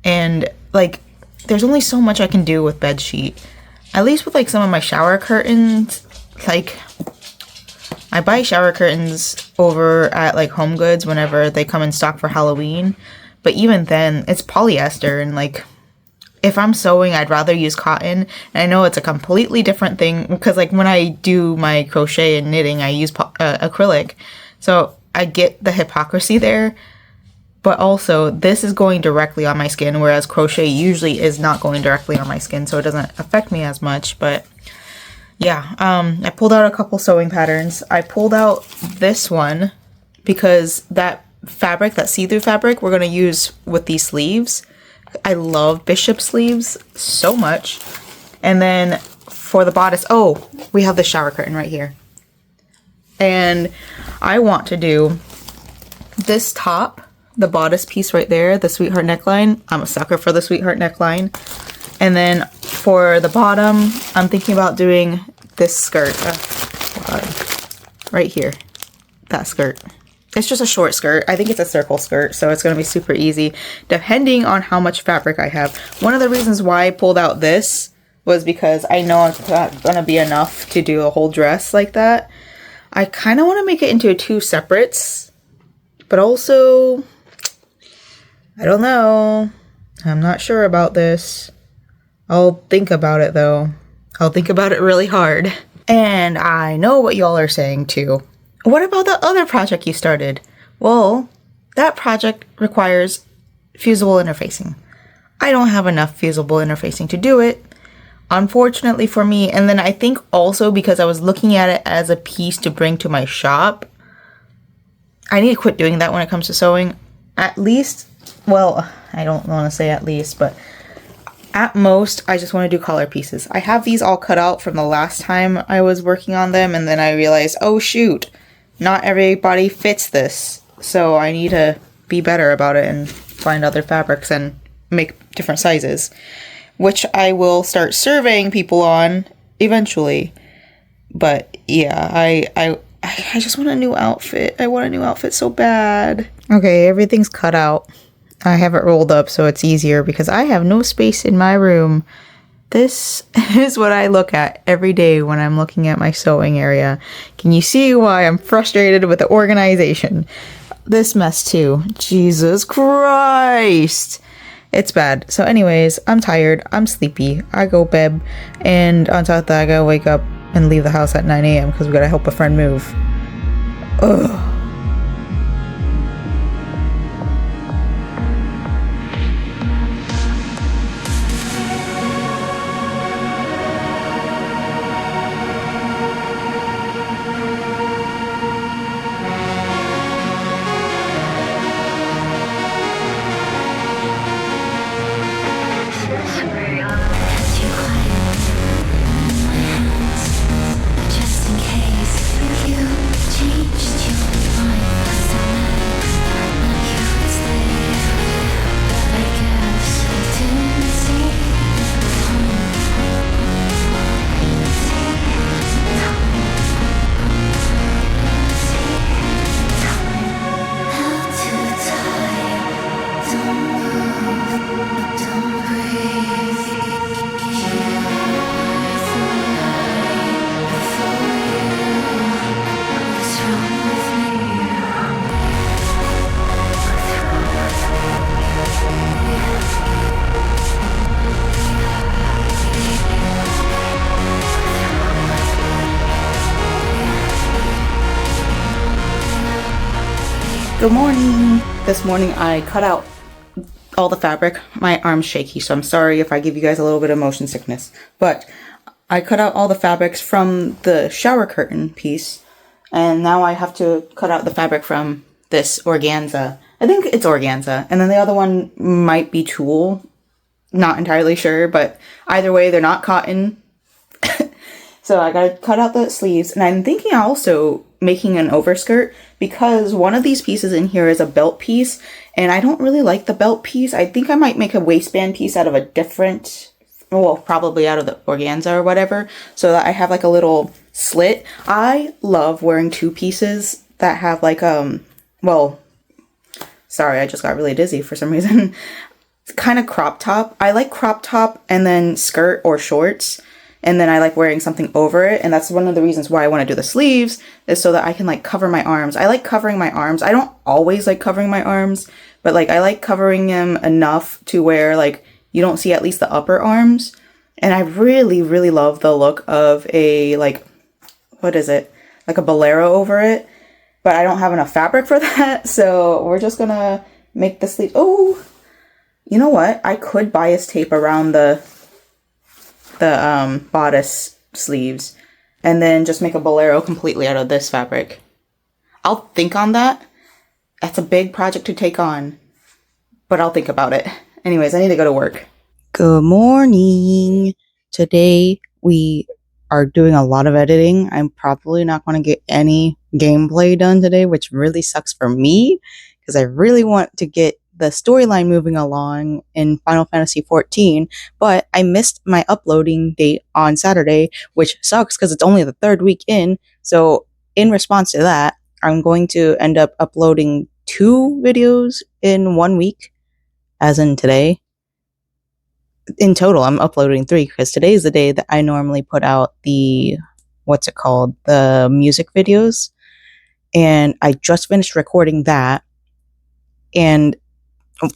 And, like, there's only so much I can do with bed sheet. At least with, like, some of my shower curtains. Like, I buy shower curtains over at, like, Home Goods whenever they come in stock for Halloween. But even then, it's polyester, and, like, if I'm sewing, I'd rather use cotton. And I know it's a completely different thing because, like, when I do my crochet and knitting, I use acrylic. So I get the hypocrisy there. But also, this is going directly on my skin, whereas crochet usually is not going directly on my skin, so it doesn't affect me as much. But yeah, I pulled out a couple sewing patterns. I pulled out this one because that fabric, that see-through fabric, we're going to use with these sleeves. I love bishop sleeves so much. And then for the bodice, oh, we have the shower curtain right here. And I want to do this top, the bodice piece right there, the sweetheart neckline. I'm a sucker for the sweetheart neckline. And then for the bottom, I'm thinking about doing this skirt. Right here. That skirt. It's just a short skirt. I think it's a circle skirt, so it's going to be super easy, depending on how much fabric I have. One of the reasons why I pulled out this was because I know it's not going to be enough to do a whole dress like that. I kind of want to make it into 2 separates, but also, I don't know. I'm not sure about this. I'll think about it though. I'll think about it really hard. And I know what y'all are saying too. What about the other project you started? Well, that project requires fusible interfacing. I don't have enough fusible interfacing to do it, unfortunately for me. And then I think also because I was looking at it as a piece to bring to my shop, I need to quit doing that when it comes to sewing. At least, well, I don't want to say at least, but at most, I just want to do collar pieces. I have these all cut out from the last time I was working on them, and then I realized, oh shoot, not everybody fits this. So I need to be better about it and find other fabrics and make different sizes, which I will start surveying people on eventually. But yeah, I just want a new outfit. I want a new outfit so bad. Okay, everything's cut out. I have it rolled up so it's easier because I have no space in my room. This is what I look at every day when I'm looking at my sewing area. Can you see why I'm frustrated with the organization? This mess too. Jesus Christ. It's bad. So anyways, I'm tired. I'm sleepy. I go bed. And on top of that, I gotta wake up and leave the house at 9 a.m. because we gotta help a friend move. Ugh. Good morning. This morning I cut out all the fabric. My arm's shaky, so I'm sorry if I give you guys a little bit of motion sickness. But I cut out all the fabrics from the shower curtain piece, and now I have to cut out the fabric from this organza. I think it's organza, and then the other one might be tulle. Not entirely sure, but either way, they're not cotton. So I gotta cut out the sleeves, and I'm thinking also making an overskirt because one of these pieces in here is a belt piece, and I don't really like the belt piece. I think I might make a waistband piece out of a different, well, probably out of the organza or whatever, so that I have like a little slit. I love wearing two pieces that have like, well, sorry, I just got really dizzy for some reason. Kind of crop top. I like crop top and then skirt or shorts. And then I like wearing something over it. And that's one of the reasons why I want to do the sleeves, is so that I can like cover my arms. I like covering my arms. I don't always like covering my arms, but like I like covering them enough to where like you don't see at least the upper arms. And I really, really love the look of a like, what is it? Like a bolero over it. But I don't have enough fabric for that. So we're just gonna make the sleeve. Oh, you know what? I could bias tape around the bodice sleeves and then just make a bolero completely out of this fabric. I'll think on that. That's a big project to take on, but I'll think about it. Anyways, I need to go to work. Good morning. Today we are doing a lot of editing. I'm probably not going to get any gameplay done today, which really sucks for me because I really want to get the storyline moving along in Final Fantasy XIV, but I missed my uploading date on Saturday, which sucks because it's only the third week in. So in response to that, I'm going to end up uploading 2 videos in 1 week, as in today. In total, I'm uploading 3 because today is the day that I normally put out the, the music videos. And I just finished recording that. And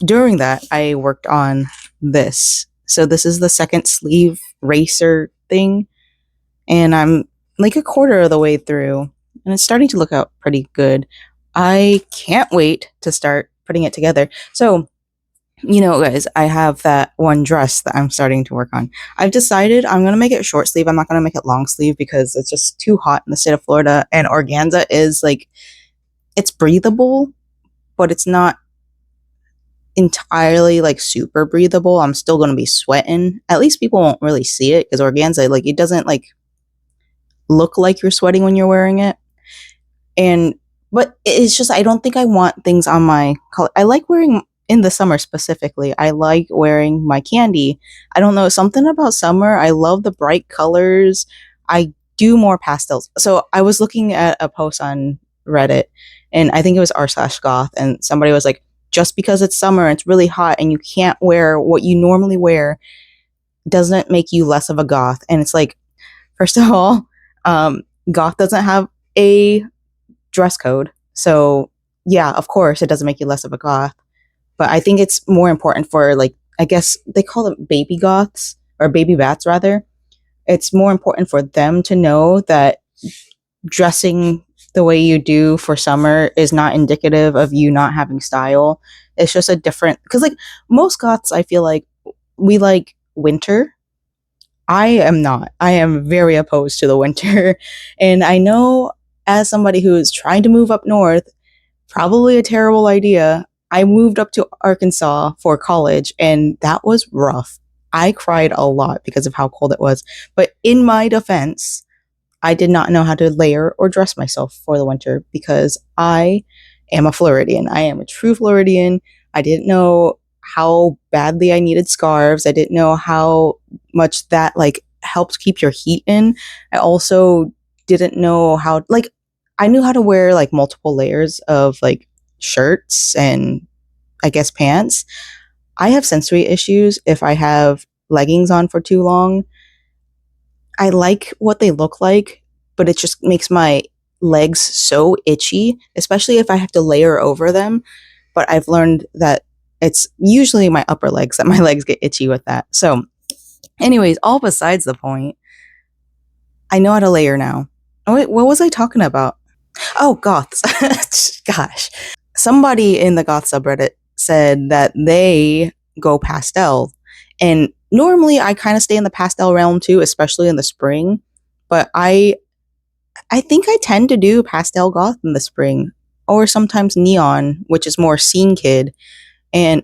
during that, I worked on this. So this is the second sleeve racer thing, and I'm like a quarter of the way through, and it's starting to look out pretty good. I can't wait to start putting it together. So, guys, I have that one dress that I'm starting to work on. I've decided I'm going to make it short sleeve. I'm not going to make it long sleeve because it's just too hot in the state of Florida, and organza is like, it's breathable, but it's not entirely like super breathable. I'm still going to be sweating. At least people won't really see it because organza, like, it doesn't like look like you're sweating when you're wearing it. But it's just, I don't think I want things on my color. I like wearing, in the summer specifically, I like wearing my candy. I don't know, something about summer. I love the bright colors. I do more pastels. So I was looking at a post on Reddit, and I think it was r/goth, and somebody was like, just because it's summer, it's really hot, and you can't wear what you normally wear doesn't make you less of a goth. And it's like, first of all, goth doesn't have a dress code. So yeah, of course, it doesn't make you less of a goth. But I think it's more important for, like, I guess they call them baby goths, or baby bats rather. It's more important for them to know that dressing the way you do for summer is not indicative of you not having style. It's just a different, because like most goths, I feel like we like winter. I am not. I am very opposed to the winter. And I know, as somebody who is trying to move up north, probably a terrible idea. I moved up to Arkansas for college, and that was rough. I cried a lot because of how cold it was. But in my defense, I did not know how to layer or dress myself for the winter because I am a Floridian. I am a true Floridian. I didn't know how badly I needed scarves. I didn't know how much that like helps keep your heat in. I also didn't know how, like, I knew how to wear like multiple layers of like shirts and I guess pants. I have sensory issues if I have leggings on for too long. I like what they look like, but it just makes my legs so itchy, especially if I have to layer over them. But I've learned that it's usually my upper legs that my legs get itchy with that. So, anyways, all besides the point, I know how to layer now. Oh, wait, what was I talking about? Oh, goths. Gosh. Somebody in the goth subreddit said that they go pastel. And normally I kind of stay in the pastel realm too, especially in the spring. But I think I tend to do pastel goth in the spring, or sometimes neon, which is more scene kid,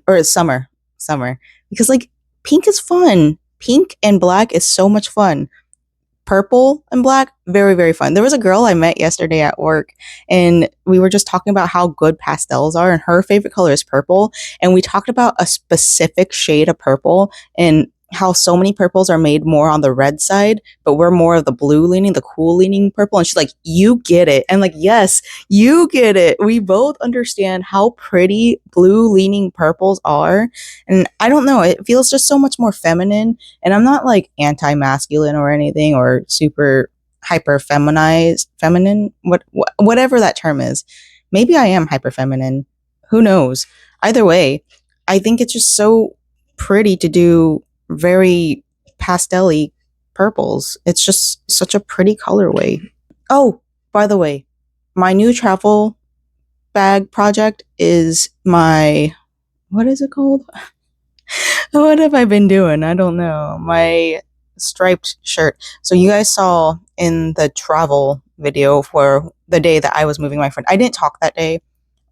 or summer, because like pink is fun. Pink and black is so much fun. Purple and black, very, very fun. There was a girl I met yesterday at work, and we were just talking about how good pastels are, and her favorite color is purple. And we talked about a specific shade of purple and how so many purples are made more on the red side, but we're more of the blue leaning, the cool leaning purple. And she's like, you get it. And like, yes, you get it. We both understand how pretty blue leaning purples are. And I don't know, it feels just so much more feminine. And I'm not like anti-masculine or anything, or super hyper feminine, whatever that term is. Maybe I am hyper feminine. Who knows? Either way, I think it's just so pretty to do very pastel-y purples. It's just such a pretty colorway. Oh, by the way, my new travel bag project is my, what is it called? What have I been doing? I don't know. My striped shirt. So you guys saw in the travel video for the day that I was moving my friend. I didn't talk that day.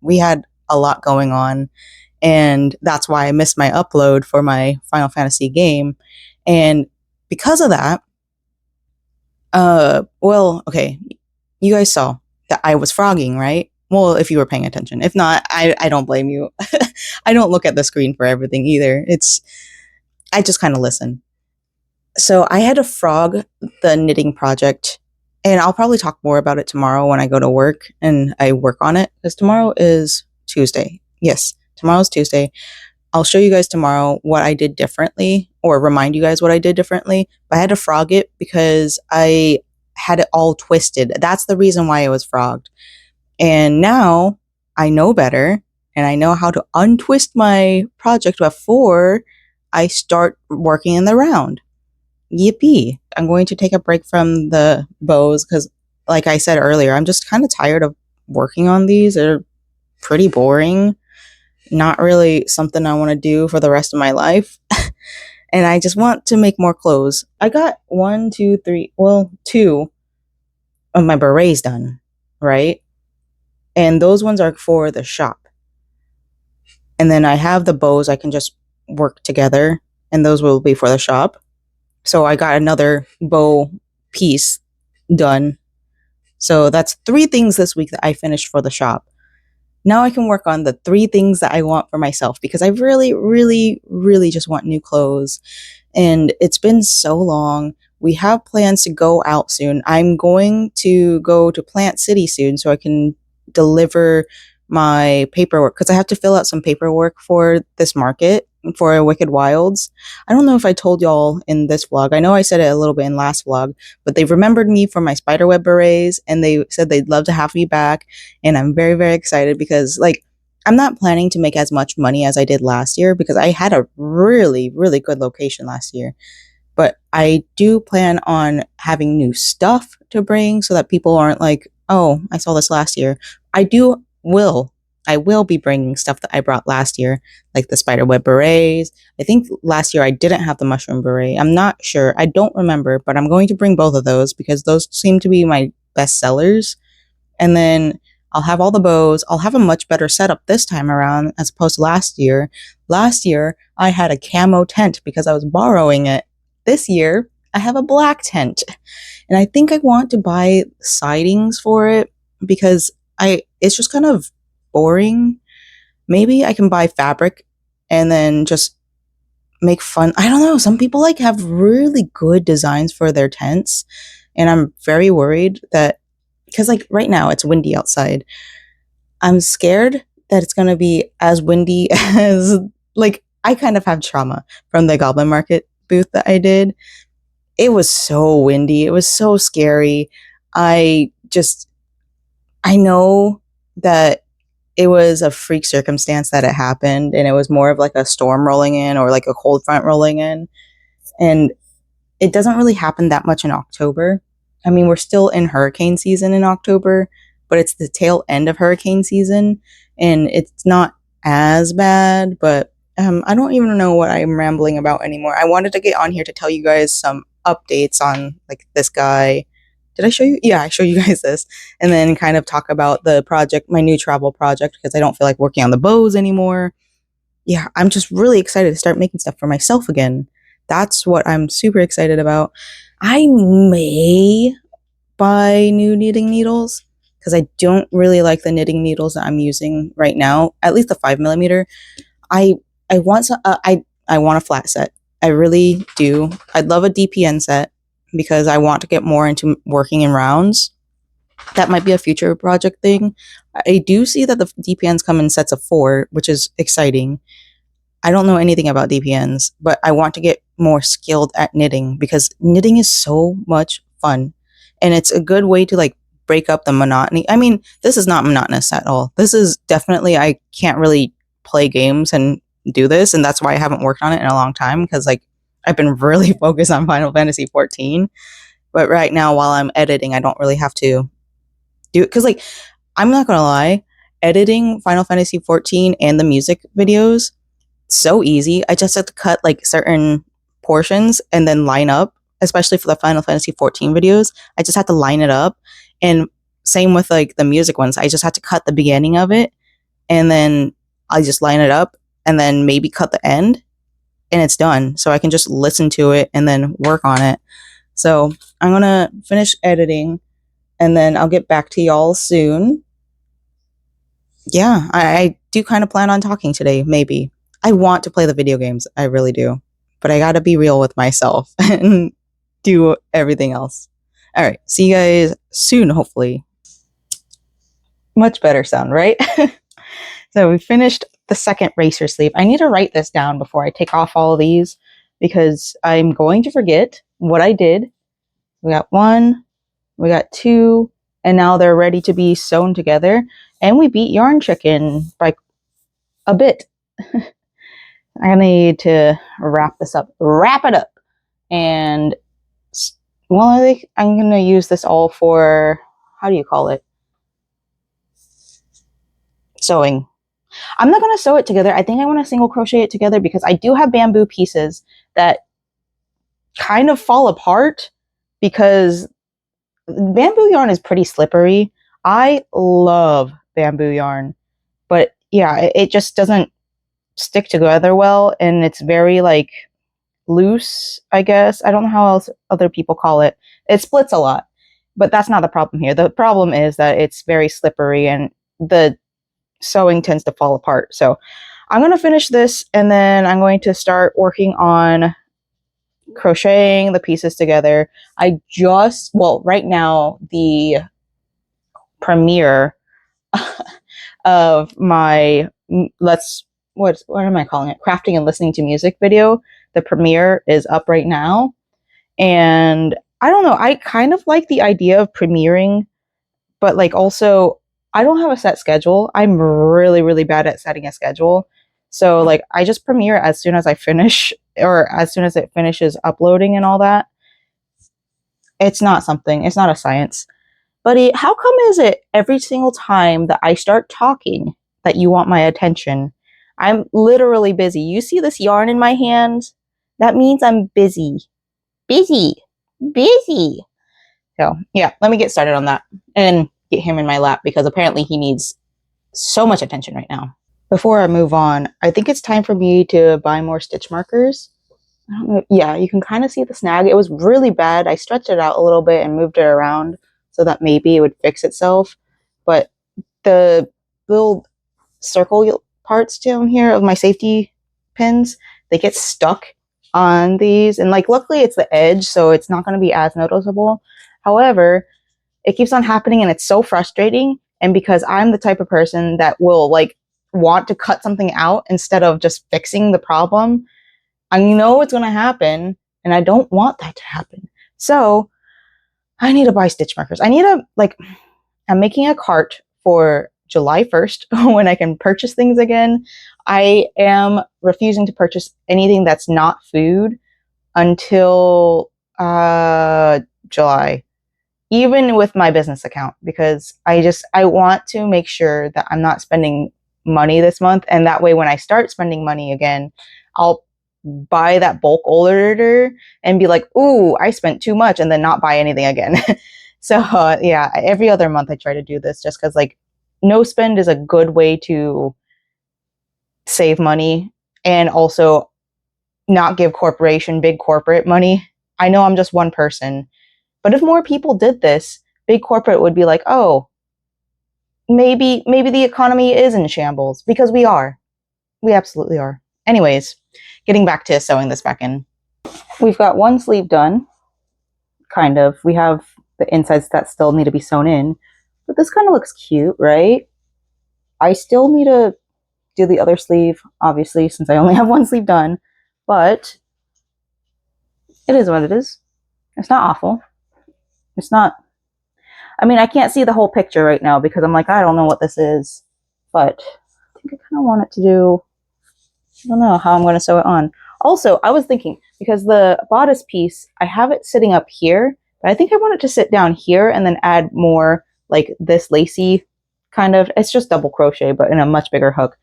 We had a lot going on, and that's why I missed my upload for my Final Fantasy game. And because of that, okay, you guys saw that I was frogging, right? Well, if you were paying attention. If not, I don't blame you. I don't look at the screen for everything either. I just kind of listen. So I had to frog the knitting project, and I'll probably talk more about it tomorrow when I go to work and I work on it, because tomorrow is Tuesday. Yes, tomorrow's Tuesday. I'll show you guys tomorrow what I did differently, or remind you guys what I did differently. But I had to frog it because I had it all twisted. That's the reason why it was frogged. And now I know better. and I know how to untwist my project before I start working in the round. Yippee. I'm going to take a break from the bows because, like I said earlier, I'm just kind of tired of working on these. They're pretty boring. Not really something I want to do for the rest of my life. And I just want to make more clothes. I got two of my berets done, right? And those ones are for the shop. And then I have the bows I can just work together, and those will be for the shop. So I got another bow piece done. So that's 3 things this week that I finished for the shop. Now I can work on the 3 things that I want for myself because I really, really, really just want new clothes. And it's been so long. We have plans to go out soon. I'm going to go to Plant City soon so I can deliver my paperwork because I have to fill out some paperwork for this market for Wicked Wilds. I don't know if I told y'all in this vlog. I know I said it a little bit in last vlog, but they remembered me for my Spiderweb berets and they said they'd love to have me back. And I'm very, very excited because, like, I'm not planning to make as much money as I did last year because I had a really, really good location last year. But I do plan on having new stuff to bring so that people aren't like, oh, I saw this last year. I will be bringing stuff that I brought last year, like the spiderweb berets. I think last year I didn't have the mushroom beret. I'm not sure. I don't remember, but I'm going to bring both of those because those seem to be my best sellers. And then I'll have all the bows. I'll have a much better setup this time around as opposed to last year. Last year, I had a camo tent because I was borrowing it. This year, I have a black tent. And I think I want to buy sidings for it because it's just kind of boring. Maybe I can buy fabric and then just make fun. I don't know. Some people like have really good designs for their tents. And I'm very worried that because like right now it's windy outside. I'm scared that it's going to be as windy as like I kind of have trauma from the Goblin Market booth that I did. It was so windy. It was so scary. I know that it was a freak circumstance that it happened and it was more of like a storm rolling in or like a cold front rolling in. And it doesn't really happen that much in October. I mean, we're still in hurricane season in October, but it's the tail end of hurricane season and it's not as bad, but I don't even know what I'm rambling about anymore. I wanted to get on here to tell you guys some updates on like this guy. Did I show you? Yeah, I showed you guys this. And then kind of talk about the project, my new travel project, because I don't feel like working on the bows anymore. Yeah, I'm just really excited to start making stuff for myself again. That's what I'm super excited about. I may buy new knitting needles because I don't really like the knitting needles that I'm using right now, at least the 5mm. I want I want a flat set. I really do. I'd love a DPN set because I want to get more into working in rounds. That might be a future project thing. I do see that the DPNs come in sets of 4, which is exciting. I don't know anything about DPNs, but I want to get more skilled at knitting because knitting is so much fun. And it's a good way to like break up the monotony. I mean, this is not monotonous at all. This is definitely, I can't really play games and do this. And that's why I haven't worked on it in a long time because like I've been really focused on Final Fantasy 14. But right now, while I'm editing, I don't really have to do it because like, I'm not going to lie, editing Final Fantasy 14 and the music videos, so easy. I just have to cut like certain portions and then line up, especially for the Final Fantasy 14 videos. I just have to line it up. And same with like the music ones. I just have to cut the beginning of it and then I just line it up and then maybe cut the end and it's done. So I can just listen to it and then work on it. So I'm going to finish editing and then I'll get back to y'all soon. Yeah, I do kind of plan on talking today, maybe. I want to play the video games. I really do. But I gotta be real with myself and do everything else. All right. See you guys soon, hopefully. Much better sound, right? So we finished the second racer sleeve. I need to write this down before I take off all of these because I'm going to forget what I did. We got 1, we got 2, and now they're ready to be sewn together. And we beat Yarn Chicken by a bit. I need to wrap this up, wrap it up. And well, I think I'm going to use this all for, how do you call it? Sewing. I'm not going to sew it together. I think I want to single crochet it together because I do have bamboo pieces that kind of fall apart because bamboo yarn is pretty slippery. I love bamboo yarn, but yeah, it just doesn't stick together well, and it's very like loose, I guess. I don't know how else other people call it. It splits a lot, but that's not the problem here. The problem is that it's very slippery and the sewing tends to fall apart. So I'm going to finish this and then I'm going to start working on crocheting the pieces together. Right now, the premiere of my what am I calling it? Crafting and listening to music video. The premiere is up right now. And I don't know, I kind of like the idea of premiering, but like also I don't have a set schedule. I'm really, really bad at setting a schedule. So like I just premiere as soon as I finish or as soon as it finishes uploading and all that. It's not a science. Buddy, how come is it every single time that I start talking that you want my attention? I'm literally busy. You see this yarn in my hands? That means I'm busy. Busy. Busy. So, yeah, let me get started on that and get him in my lap because apparently he needs so much attention right now. Before I move on, I think it's time for me to buy more stitch markers. I don't know. Yeah, you can kind of see the snag. It was really bad. I stretched it out a little bit and moved it around so that maybe it would fix itself. But the little circle parts down here of my safety pins, they get stuck on these. And like, luckily it's the edge, so it's not going to be as noticeable. However, it keeps on happening and it's so frustrating. And because I'm the type of person that will like want to cut something out instead of just fixing the problem, I know it's going to happen and I don't want that to happen. So I need to buy stitch markers. I'm making a cart for July 1st when I can purchase things again. I am refusing to purchase anything that's not food until July, even with my business account, because I want to make sure that I'm not spending money this month. And that way, when I start spending money again, I'll buy that bulk order and be like, ooh, I spent too much, and then not buy anything again. So yeah, every other month I try to do this just because like no spend is a good way to save money and also not give big corporate money. I know I'm just one person, but if more people did this, big corporate would be like, oh, maybe the economy is in shambles, because we are. We absolutely are. Anyways, getting back to sewing this back in. We've got one sleeve done, kind of. We have the insides that still need to be sewn in, but this kind of looks cute, right? I still need to do the other sleeve, obviously, since I only have one sleeve done, but it is what it is. It's not awful. It's not, I mean, I can't see the whole picture right now because I'm like, I don't know what this is, but I think I kind of want it to do, I don't know how I'm going to sew it on. Also, I was thinking, because the bodice piece, I have it sitting up here, but I think I want it to sit down here and then add more like this lacy kind of, it's just double crochet, but in a much bigger hook.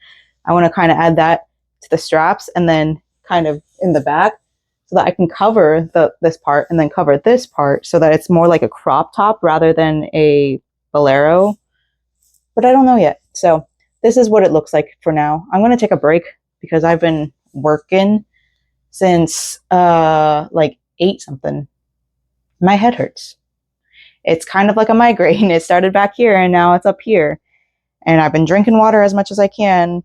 I want to kind of add that to the straps and then kind of in the back so that I can cover this part and then cover this part so that it's more like a crop top rather than a bolero. But I don't know yet. So this is what it looks like for now. I'm going to take a break because I've been working since like 8 something. My head hurts. It's kind of like a migraine. It started back here and now it's up here. And I've been drinking water as much as I can.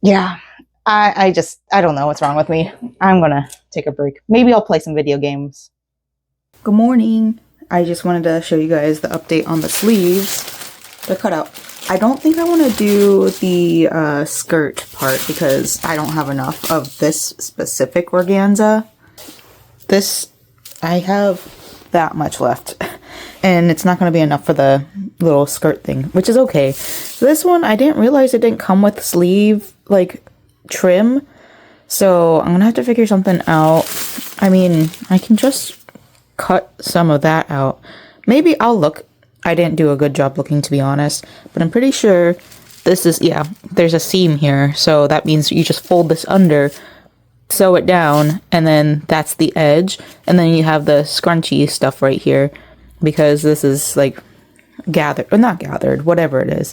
Yeah, I don't know what's wrong with me. I'm gonna take a break. Maybe I'll play some video games. Good morning. I just wanted to show you guys the update on the sleeves. They're cut out. I don't think I want to do the skirt part because I don't have enough of this specific organza. I have that much left. And it's not going to be enough for the little skirt thing, which is okay. This one, I didn't realize it didn't come with sleeve, like, trim. So I'm gonna have to figure something out. I mean, I can just cut some of that out. Maybe I'll look. I didn't do a good job looking, to be honest. But I'm pretty sure this is, yeah, there's a seam here. So that means you just fold this under, sew it down, and then that's the edge. And then you have the scrunchy stuff right here. Because this is, like, gathered, or not gathered, whatever it is.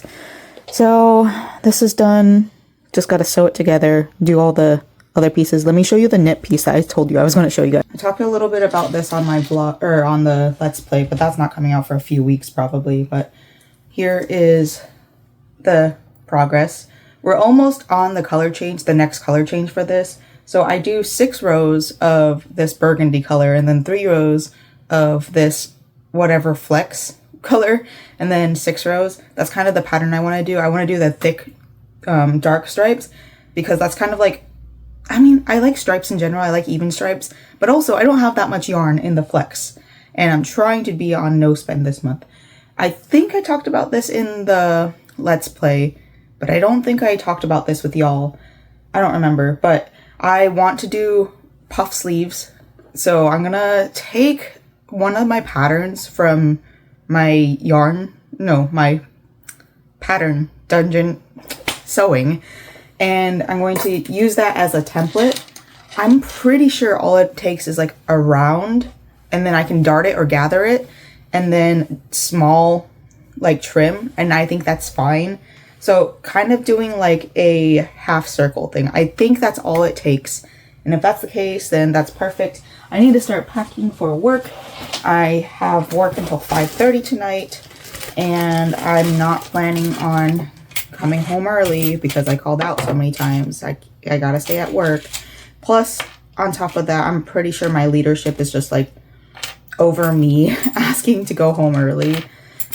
So this is done. Just gotta sew it together, do all the other pieces. Let me show you the knit piece that I told you I was going to show you guys. I talked a little bit about this on my blog, or on the Let's Play, but that's not coming out for a few weeks probably. But here is the progress. We're almost on the color change, the next color change for this. So I do 6 rows of this burgundy color and then 3 rows of this whatever flex color and then 6 rows. That's kind of the pattern I want to do. I want to do the thick dark stripes because that's kind of like, I mean, I like stripes in general. I like even stripes, but also I don't have that much yarn in the flex, and I'm trying to be on no spend this month. I think I talked about this in the Let's Play, but I don't think I talked about this with y'all. I don't remember, but I want to do puff sleeves. So I'm gonna take one of my patterns from my my pattern dungeon sewing, and I'm going to use that as a template. I'm pretty sure all it takes is like a round, and then I can dart it or gather it, and then small like trim, and I think that's fine. So kind of doing like a half circle thing. I think that's all it takes. And if that's the case, then that's perfect. I need to start packing for work. I have work until 5:30 tonight, and I'm not planning on coming home early because I called out so many times. I gotta stay at work. Plus, on top of that, I'm pretty sure my leadership is just like over me asking to go home early.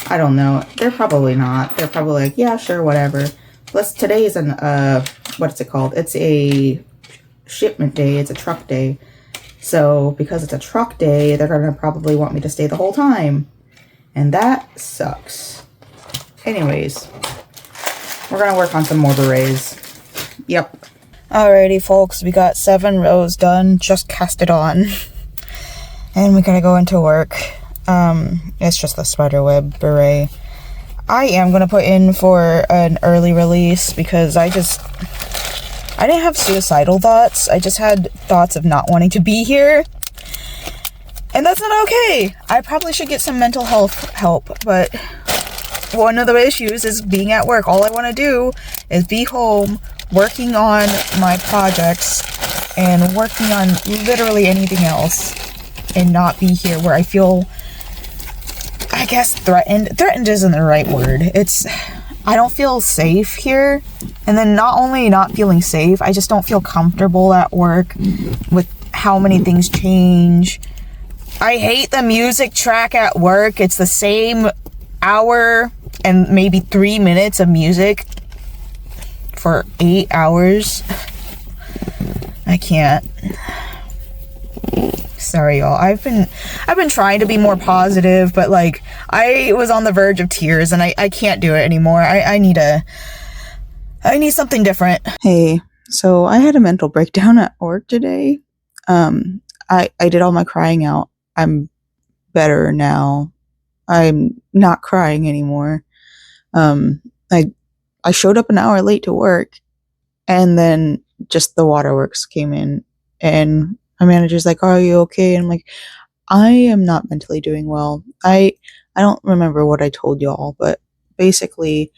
I don't know. They're probably not. They're probably like, yeah, sure, whatever. Plus, today is an, what's it called? It's a shipment day. It's a truck day. So, because it's a truck day, they're gonna probably want me to stay the whole time. And that sucks. Anyways, we're gonna work on some more berets. Yep. Alrighty, folks, we got 7 rows done. Just cast it on. And we gotta go into work. It's just the Spiderweb beret. I am gonna put in for an early release because I didn't have suicidal thoughts. I just had thoughts of not wanting to be here. And that's not okay. I probably should get some mental health help, but one of the issues is being at work. All I want to do is be home, working on my projects, and working on literally anything else, and not be here where I feel, I guess, threatened. Threatened isn't the right word. I don't feel safe here. And then not only not feeling safe, I just don't feel comfortable at work with how many things change. I hate the music track at work. It's the same hour and maybe 3 minutes of music for 8 hours. I can't. Sorry, y'all. I've been trying to be more positive, but like I was on the verge of tears, and I can't do it anymore. I need something different. Hey, so I had a mental breakdown at work today. I did all my crying out. I'm better now. I'm not crying anymore. I showed up an hour late to work, and then just the waterworks came in, and my manager's like, "Are you okay?" And I'm like, I am not mentally doing well. I don't remember what I told y'all, but basically,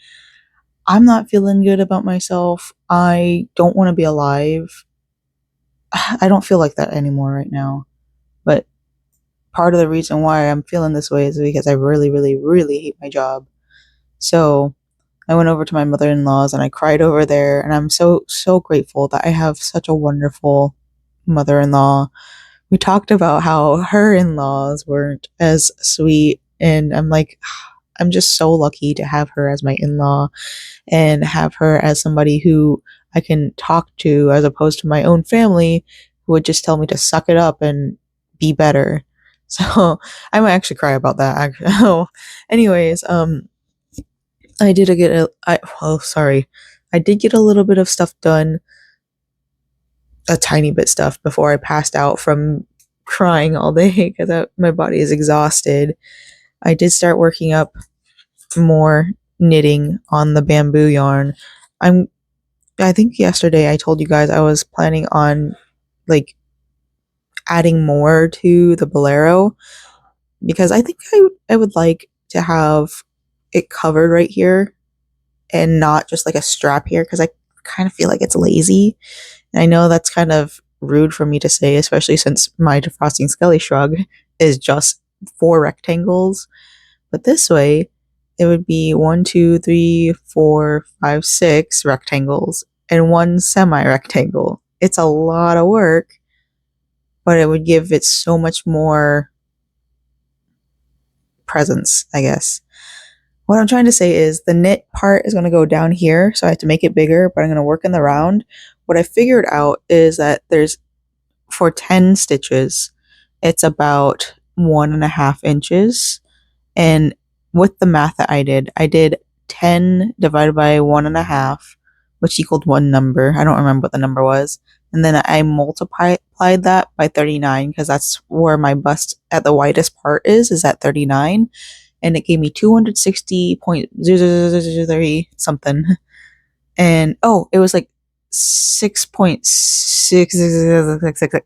I'm not feeling good about myself. I don't want to be alive. I don't feel like that anymore right now. But part of the reason why I'm feeling this way is because I really, really, really hate my job. So I went over to my mother-in-law's and I cried over there, and I'm so, so grateful that I have such a wonderful mother-in-law. We talked about how her in-laws weren't as sweet, and I'm like, I'm just so lucky to have her as my in-law and have her as somebody who I can talk to, as opposed to my own family who would just tell me to suck it up and be better. So I might actually cry about that. Anyways, I did get I did get a little bit of stuff done, a tiny bit stuff before I passed out from crying all day because my body is exhausted. I did start working up more knitting on the bamboo yarn. I think yesterday I told you guys I was planning on like adding more to the Bolero because I think I would like to have it covered right here and not just like a strap here because I kind of feel like it's lazy. And I know that's kind of rude for me to say, especially since my defrosting skelly shrug is just 4 rectangles. But this way, it would be 1, 2, 3, 4, 5, 6 rectangles and 1 semi rectangle. It's a lot of work, but it would give it so much more presence, I guess. What I'm trying to say is the knit part is going to go down here, so I have to make it bigger, but I'm going to work in the round. What I figured out is that for 10 stitches, it's about 1.5 inches. And with the math that I did 10 divided by 1.5, which equaled one number. I don't remember what the number was. And then I multiplied that by 39 because that's where my bust at the widest part is at 39. And it gave me 260.0003 something. And it was like 6.666.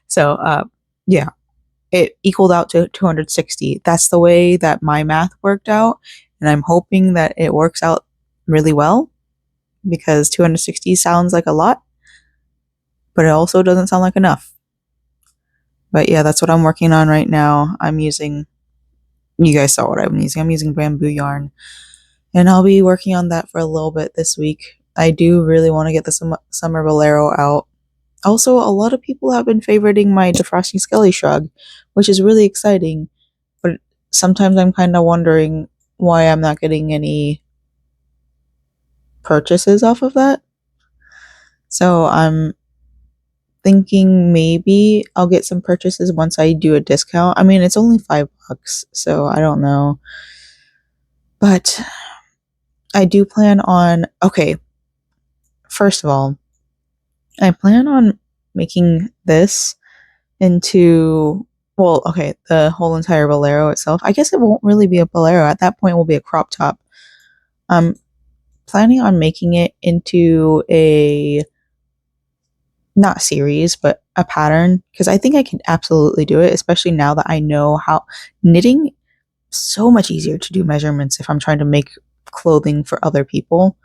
So, yeah, it equaled out to 260. That's the way that my math worked out. And I'm hoping that it works out really well because 260 sounds like a lot, but it also doesn't sound like enough. But yeah, that's what I'm working on right now. You guys saw what I'm using. I'm using bamboo yarn. And I'll be working on that for a little bit this week. I do really want to get the summer Bolero out. Also, a lot of people have been favoriting my defrosting skelly shrug, which is really exciting. But sometimes I'm kind of wondering why I'm not getting any purchases off of that. So I'm thinking maybe I'll get some purchases once I do a discount. I mean, it's only $5, so I don't know. But I do plan on, first of all, I plan on making this into, the whole entire Bolero itself. I guess it won't really be a Bolero. At that point, it will be a crop top. I'm planning on making it into a, not series, but a pattern, because I think I can absolutely do it, especially now that I know how knitting so much easier to do measurements if I'm trying to make clothing for other people.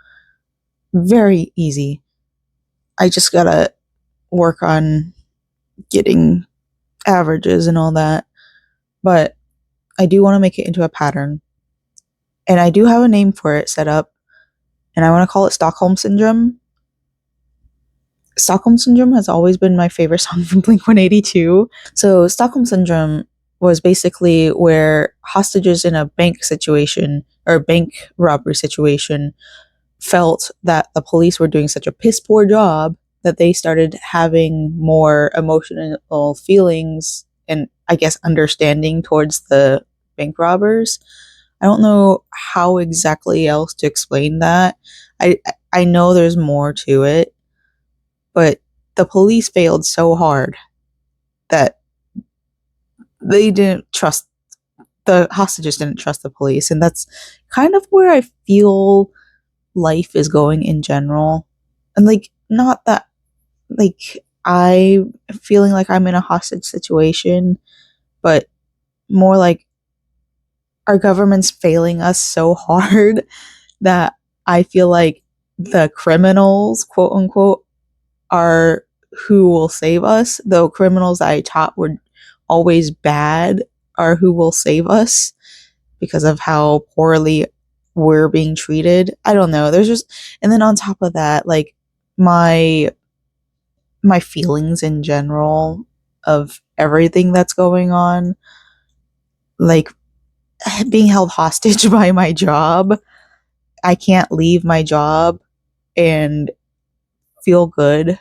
Very easy. I just gotta work on getting averages and all that. But I do want to make it into a pattern. And I do have a name for it set up. And I want to call it Stockholm Syndrome. Stockholm Syndrome has always been my favorite song from Blink-182. So Stockholm Syndrome was basically where hostages in a bank situation or bank robbery situation felt that the police were doing such a piss poor job that they started having more emotional feelings and, I guess, understanding towards the bank robbers. I don't know how exactly else to explain that. I know there's more to it, but the police failed so hard that they didn't trust, the hostages didn't trust the police, and that's kind of where I feel life is going in general. And not that I feeling like I'm in a hostage situation, but more like our government's failing us so hard that I feel like the criminals, quote unquote, are who will save us, though criminals that I taught were always bad are who will save us because of how poorly we're being treated. I don't know. And then on top of that, my feelings in general of everything that's going on, like being held hostage by my job. I can't leave my job and feel good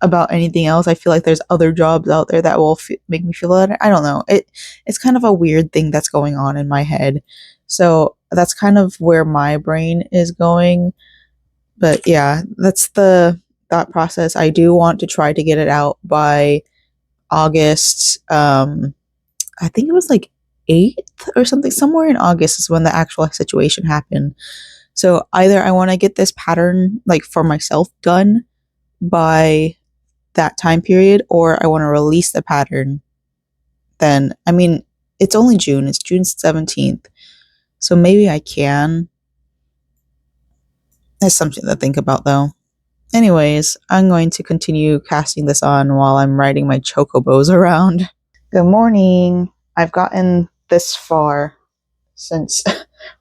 about anything else. I feel like there's other jobs out there that will make me feel better. I don't know. It's kind of a weird thing that's going on in my head. So that's kind of where my brain is going. But yeah, that's the thought process. I do want to try to get it out by August. I think it was like 8th or something. Somewhere in August is when the actual situation happened. So either I want to get this pattern like for myself done by that time period, or I want to release the pattern. Then, I mean, it's only June. It's June 17th. So maybe I can. That's something to think about though. Anyways, I'm going to continue casting this on while I'm riding my chocobos around. Good morning. I've gotten this far since...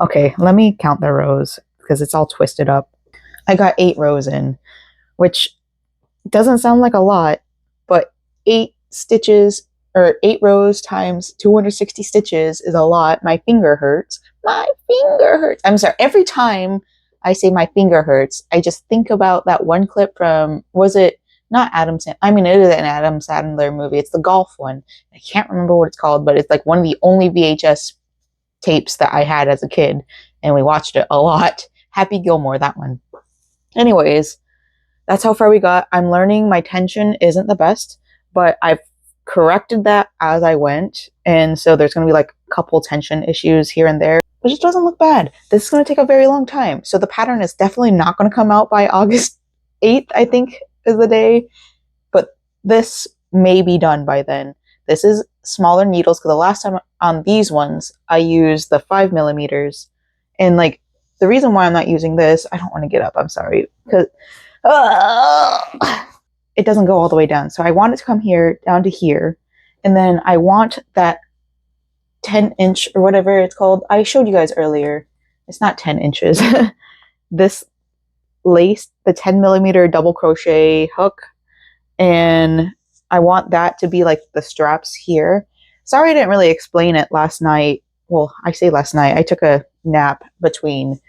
Okay, let me count the rows because it's all twisted up. I got 8 rows in, which doesn't sound like a lot, but 8 stitches or 8 rows times 260 stitches is a lot. My finger hurts. My finger hurts. I'm sorry. Every time I say my finger hurts, I just think about that one clip from, was it not Adam Sandler? I mean, it is an Adam Sandler movie. It's the golf one. I can't remember what it's called, but it's like one of the only VHS tapes that I had as a kid, and we watched it a lot. Happy Gilmore, that one. Anyways, that's how far we got. I'm learning my tension isn't the best, but I've corrected that as I went. And so there's going to be like a couple tension issues here and there. It just doesn't look bad. This is going to take a very long time. So the pattern is definitely not going to come out by August 8th, I think is the day. But this may be done by then. This is smaller needles because the last time on these ones, I used the 5mm. And like the reason why I'm not using this, I don't want to get up. I'm sorry. Because it doesn't go all the way down. So I want it to come here, down to here. And then I want that 10-inch or whatever it's called. I showed you guys earlier. It's not 10 inches. This lace, the 10mm double crochet hook. And I want that to be like the straps here. Sorry I didn't really explain it last night. Well, I say last night. I took a nap between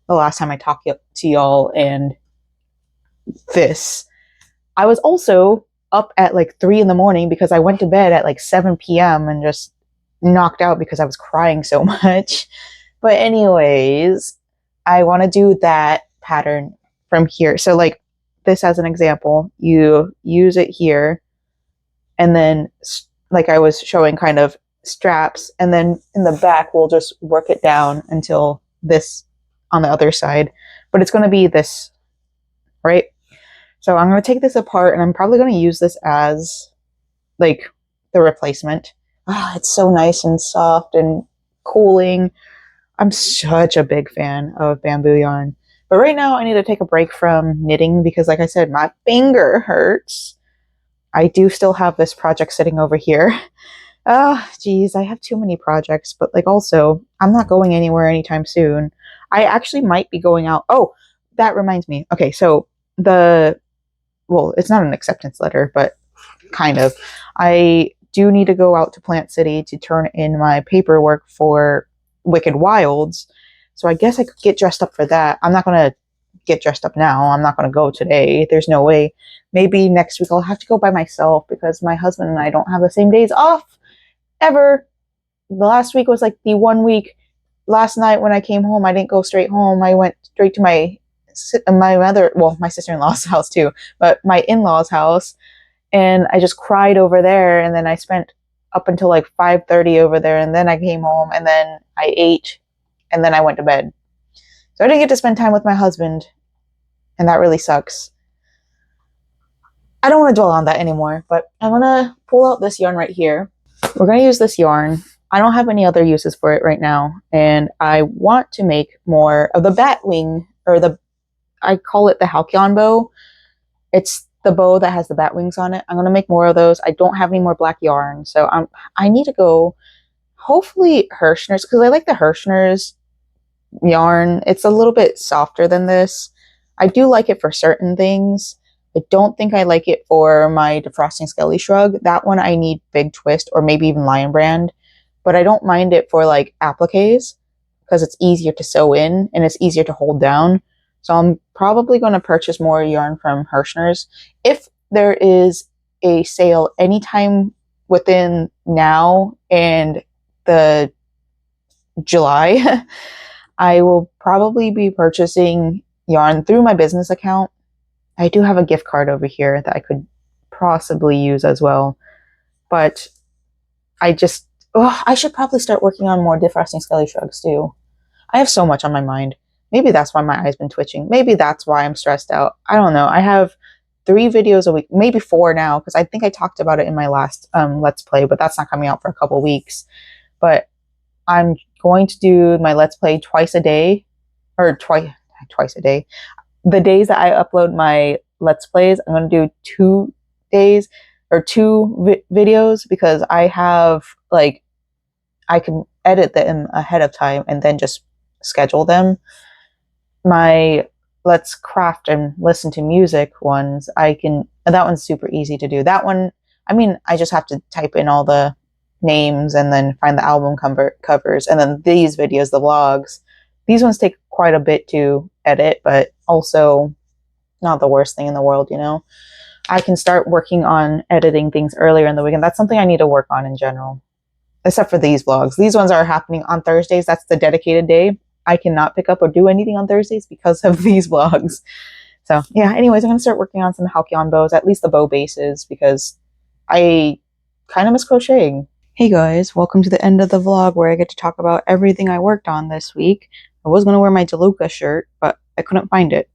the last time I talked to y'all and this. I was also up at like 3 in the morning because I went to bed at like 7 p.m. and just knocked out because I was crying so much. But anyways, I want to do that pattern from here. So like this as an example, you use it here and then like I was showing kind of straps, and then in the back we'll just work it down until this on the other side. But it's going to be this, right? So I'm going to take this apart and I'm probably going to use this as like the replacement. Ah, it's so nice and soft and cooling. I'm such a big fan of bamboo yarn. But right now I need to take a break from knitting because like I said, my finger hurts. I do still have this project sitting over here. Oh, geez, I have too many projects, but like also I'm not going anywhere anytime soon. I actually might be going out. Oh, that reminds me. Okay, so well, it's not an acceptance letter, but kind of. I do need to go out to Plant City to turn in my paperwork for Wicked Wilds. So I guess I could get dressed up for that. I'm not going to get dressed up now. I'm not going to go today. There's no way. Maybe next week I'll have to go by myself because my husband and I don't have the same days off ever. The last week was like the 1 week. Last night when I came home, I didn't go straight home. I went straight to my sister-in-law's house too, but my in-laws' house, and I just cried over there, and then I spent up until like 5:30 over there, and then I came home, and then I ate, and then I went to bed. So I didn't get to spend time with my husband, and that really sucks. I don't want to dwell on that anymore, but I'm going to pull out this yarn right here. We're going to use this yarn. I don't have any other uses for it right now, and I want to make more of the bat wing, or I call it the Halcyon bow. It's the bow that has the bat wings on it. I'm going to make more of those. I don't have any more black yarn, so I need to go, hopefully Hirschner's, because I like the Hirschner's yarn. It's a little bit softer than this. I do like it for certain things. I don't think I like it for my Defrosting Skelly Shrug. That one I need Big Twist or maybe even Lion Brand, but I don't mind it for like appliques because it's easier to sew in and it's easier to hold down. So I'm probably going to purchase more yarn from Hirschner's. If there is a sale anytime within now and the July, I will probably be purchasing yarn through my business account. I do have a gift card over here that I could possibly use as well, but I should probably start working on more defrosting skelly shrugs too. I have so much on my mind. Maybe that's why my eye's been twitching. Maybe that's why I'm stressed out. I don't know. I have 3 videos a week, maybe 4 now, because I think I talked about it in my last Let's Play, but that's not coming out for a couple weeks. But I'm going to do my Let's Play twice a day, or twice a day. The days that I upload my Let's Plays, I'm going to do 2 days or 2 videos, because I have, like, I can edit them ahead of time and then just schedule them. My Let's Craft and Listen to Music ones, that one's super easy to do. That one, I mean, I just have to type in all the names and then find the album covers. And then these videos, the vlogs, these ones take quite a bit to edit, but also not the worst thing in the world, you know? I can start working on editing things earlier in the week, and that's something I need to work on in general. Except for these vlogs. These ones are happening on Thursdays. That's the dedicated day. I cannot pick up or do anything on Thursdays because of these vlogs. So yeah, anyways, I'm going to start working on some Halcyon bows, at least the bow bases, because I kind of miss crocheting. Hey guys, welcome to the end of the vlog where I get to talk about everything I worked on this week. I was going to wear my DeLuca shirt, but I couldn't find it.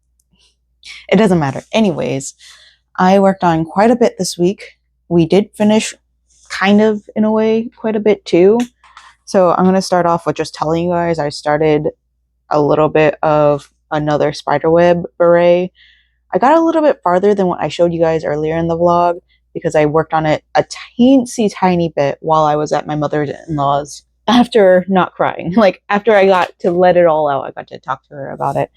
It doesn't matter. Anyways, I worked on quite a bit this week. We did finish kind of, in a way, quite a bit too. So I'm going to start off with just telling you guys I started a little bit of another Spiderweb beret. I got a little bit farther than what I showed you guys earlier in the vlog because I worked on it a teensy tiny bit while I was at my mother-in-law's after not crying. Like, after I got to let it all out, I got to talk to her about it.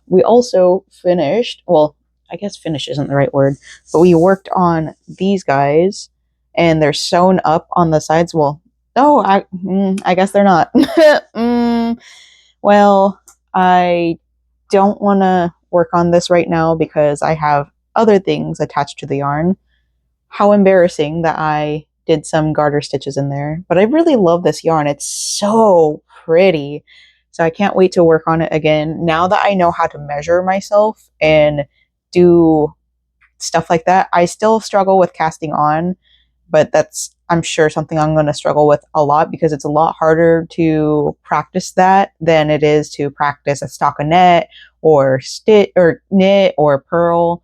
We also finished, well, I guess finish isn't the right word, but we worked on these guys, and they're sewn up on the sides. Well, oh, I guess they're not. Well, I don't want to work on this right now because I have other things attached to the yarn. How embarrassing that I did some garter stitches in there. But I really love this yarn. It's so pretty. So I can't wait to work on it again. Now that I know how to measure myself and do stuff like that, I still struggle with casting on, but that's, I'm sure, something I'm going to struggle with a lot because it's a lot harder to practice that than it is to practice a stockinette or stitch or knit or purl,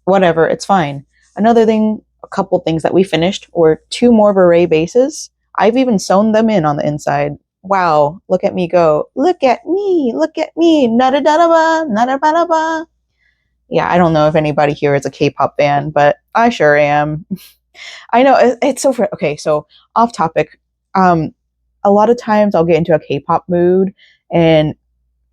whatever. It's fine. Another thing, a couple things that we finished were 2 more beret bases. I've even sewn them in on the inside. Wow, look at me go. Look at me. Look at me. Na-da-da-da-ba, na-da-ba-da-ba. Yeah, I don't know if anybody here is a K-pop fan, but I sure am. I know it's so okay. So off topic. A lot of times I'll get into a K-pop mood, and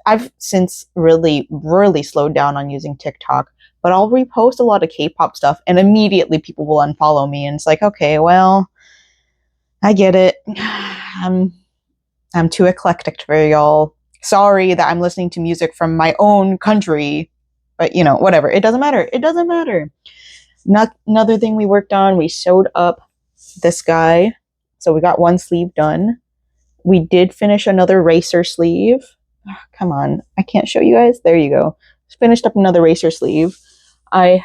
I've since really, really slowed down on using TikTok. But I'll repost a lot of K-pop stuff, and immediately people will unfollow me, and it's like, okay, well, I get it. I'm too eclectic for y'all. Sorry that I'm listening to music from my own country, but you know, whatever. It doesn't matter. It doesn't matter. Another thing we worked on, we sewed up this guy. So we got 1 sleeve done. We did finish another racer sleeve. Oh, come on, I can't show you guys. There you go. Finished up another racer sleeve. I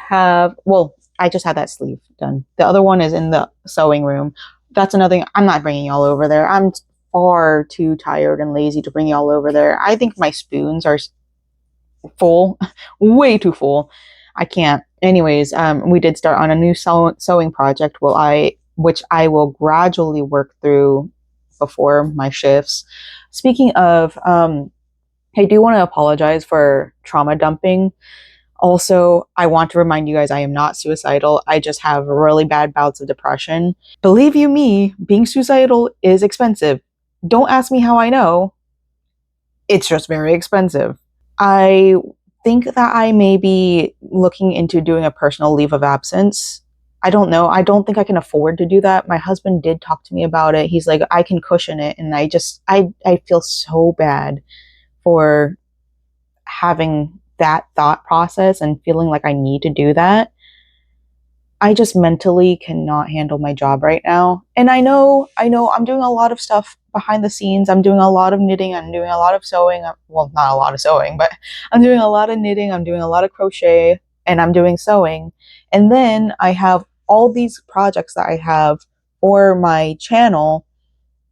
just had that sleeve done. The other one is in the sewing room. That's another thing. I'm not bringing y'all over there. I'm far too tired and lazy to bring y'all over there. I think my spoons are full, way too full. I can't. Anyways, we did start on a new sewing project, which I will gradually work through before my shifts. Speaking of, I do want to apologize for trauma dumping. Also, I want to remind you guys I am not suicidal. I just have really bad bouts of depression. Believe you me, being suicidal is expensive. Don't ask me how I know. It's just very expensive. I think that I may be looking into doing a personal leave of absence. I don't know. I don't think I can afford to do that. My husband did talk to me about it. He's like, I can cushion it. And I feel so bad for having that thought process and feeling like I need to do that. I just mentally cannot handle my job right now. And I know I'm doing a lot of stuff behind the scenes. I'm doing a lot of knitting. I'm doing a lot of sewing. Well, not a lot of sewing, but I'm doing a lot of knitting. I'm doing a lot of crochet and I'm doing sewing. And then I have all these projects that I have for my channel.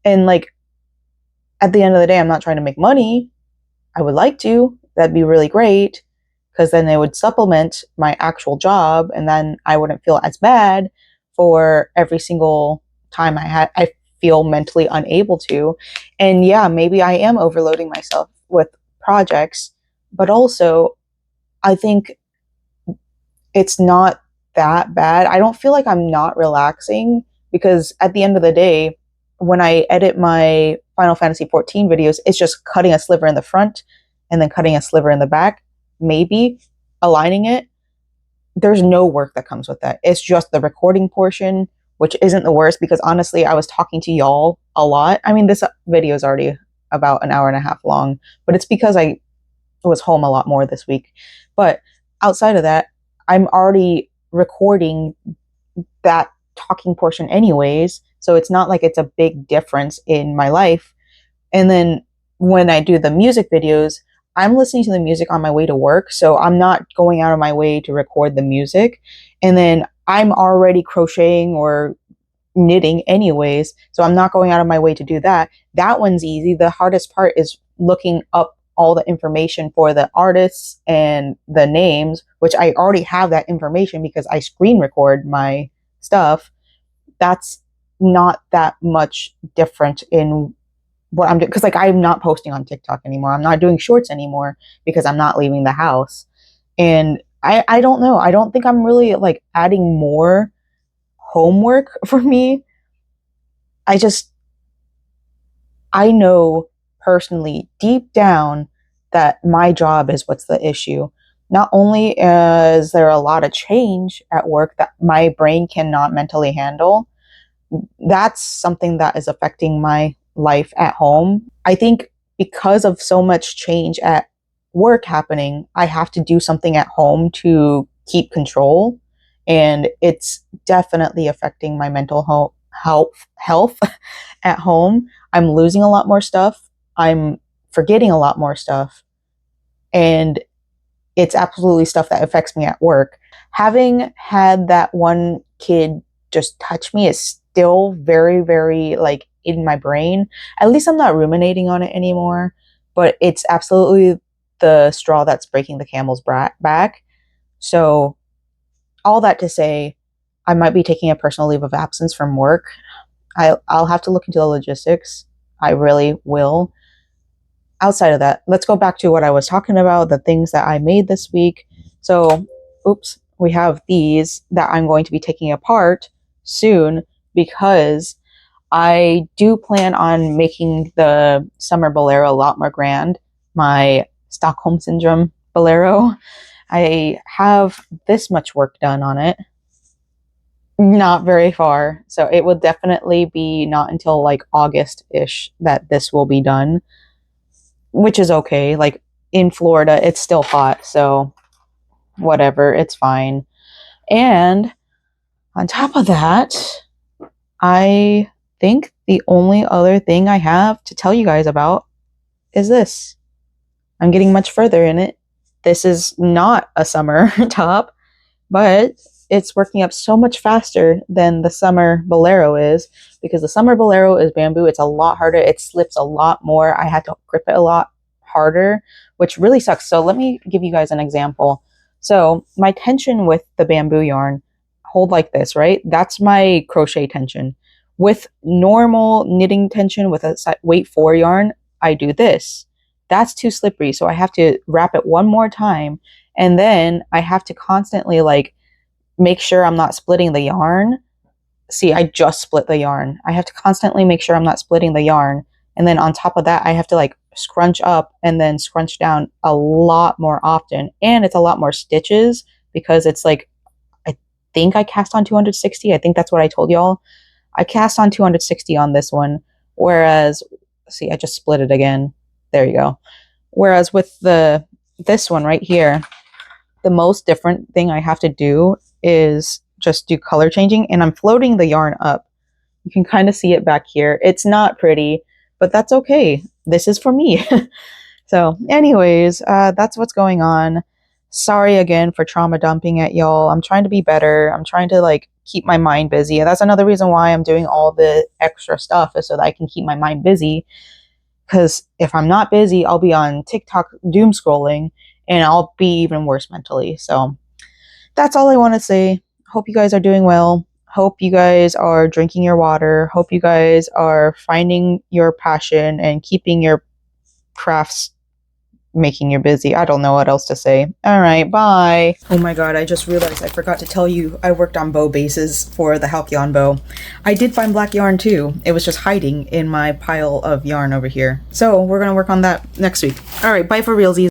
And like at the end of the day, I'm not trying to make money. I would like to. That'd be really great because then it would supplement my actual job and then I wouldn't feel as bad for every single time I feel mentally unable to. And yeah, maybe I am overloading myself with projects, but also I think it's not that bad. I don't feel like I'm not relaxing because at the end of the day, when I edit my Final Fantasy 14 videos, it's just cutting a sliver in the front and then cutting a sliver in the back, maybe aligning it. There's no work that comes with that. It's just the recording portion, which isn't the worst because honestly, I was talking to y'all a lot. I mean, this video is already about an hour and a half long, but it's because I was home a lot more this week. But outside of that, I'm already recording that talking portion anyways. So it's not like it's a big difference in my life. And then when I do the music videos, I'm listening to the music on my way to work. So I'm not going out of my way to record the music. And then I'm already crocheting or knitting anyways. So I'm not going out of my way to do that. That one's easy. The hardest part is looking up all the information for the artists and the names, which I already have that information because I screen record my stuff. That's not that much different in what I'm doing. Because like I'm not posting on TikTok anymore. I'm not doing shorts anymore because I'm not leaving the house. And I don't know. I don't think I'm really like adding more homework for me. I know personally deep down that my job is what's the issue. Not only is there a lot of change at work that my brain cannot mentally handle, that's something that is affecting my life at home. I think because of so much change at work happening, I have to do something at home to keep control. And it's definitely affecting my mental health at home. I'm losing a lot more stuff. I'm forgetting a lot more stuff. And it's absolutely stuff that affects me at work. Having had that one kid just touch me is still very, very like in my brain. At least I'm not ruminating on it anymore, but it's absolutely the straw that's breaking the camel's back. So all that to say, I might be taking a personal leave of absence from work. I'll have to look into the logistics. I really will. Outside of that, let's go back to what I was talking about, the things that I made this week. So, we have these that I'm going to be taking apart soon because I do plan on making the summer Bolero a lot more grand. My Stockholm Syndrome Bolero. I have this much work done on it. Not very far. So it will definitely be not until like August-ish that this will be done, which is okay. Like in Florida, it's still hot. So whatever, it's fine. And on top of that, I think the only other thing I have to tell you guys about is this. I'm getting much further in it. This is not a summer top, but it's working up so much faster than the summer Bolero is because the summer Bolero is bamboo. It's a lot harder. It slips a lot more. I had to grip it a lot harder, which really sucks. So let me give you guys an example. So my tension with the bamboo yarn, hold like this, right? That's my crochet tension. With normal knitting tension with a weight 4 yarn, I do this. That's too slippery. So I have to wrap it one more time. And then I have to constantly like make sure I'm not splitting the yarn. See, I just split the yarn. I have to constantly make sure I'm not splitting the yarn. And then on top of that, I have to like scrunch up and then scrunch down a lot more often. And it's a lot more stitches because it's like, I think I cast on 260. I think that's what I told y'all. I cast on 260 on this one. Whereas, see, I just split it again. There you go. Whereas with this one right here, the most different thing I have to do is just do color changing, and I'm floating the yarn up. You can kind of see it back here. It's not pretty, but that's okay. This is for me. So anyways, that's what's going on. Sorry again for trauma dumping at y'all. I'm trying to be better. I'm trying to like keep my mind busy. And that's another reason why I'm doing all the extra stuff, is so that I can keep my mind busy. Because if I'm not busy, I'll be on TikTok doom scrolling and I'll be even worse mentally. So that's all I want to say. Hope you guys are doing well. Hope you guys are drinking your water. Hope you guys are finding your passion and keeping your crafts making you busy. I don't know what else to say. All right, bye. Oh my god, I just realized I forgot to tell you I worked on bow bases for the Halcyon bow. I did find black yarn too. It was just hiding in my pile of yarn over here. So we're gonna work on that next week. All right, bye for realsies.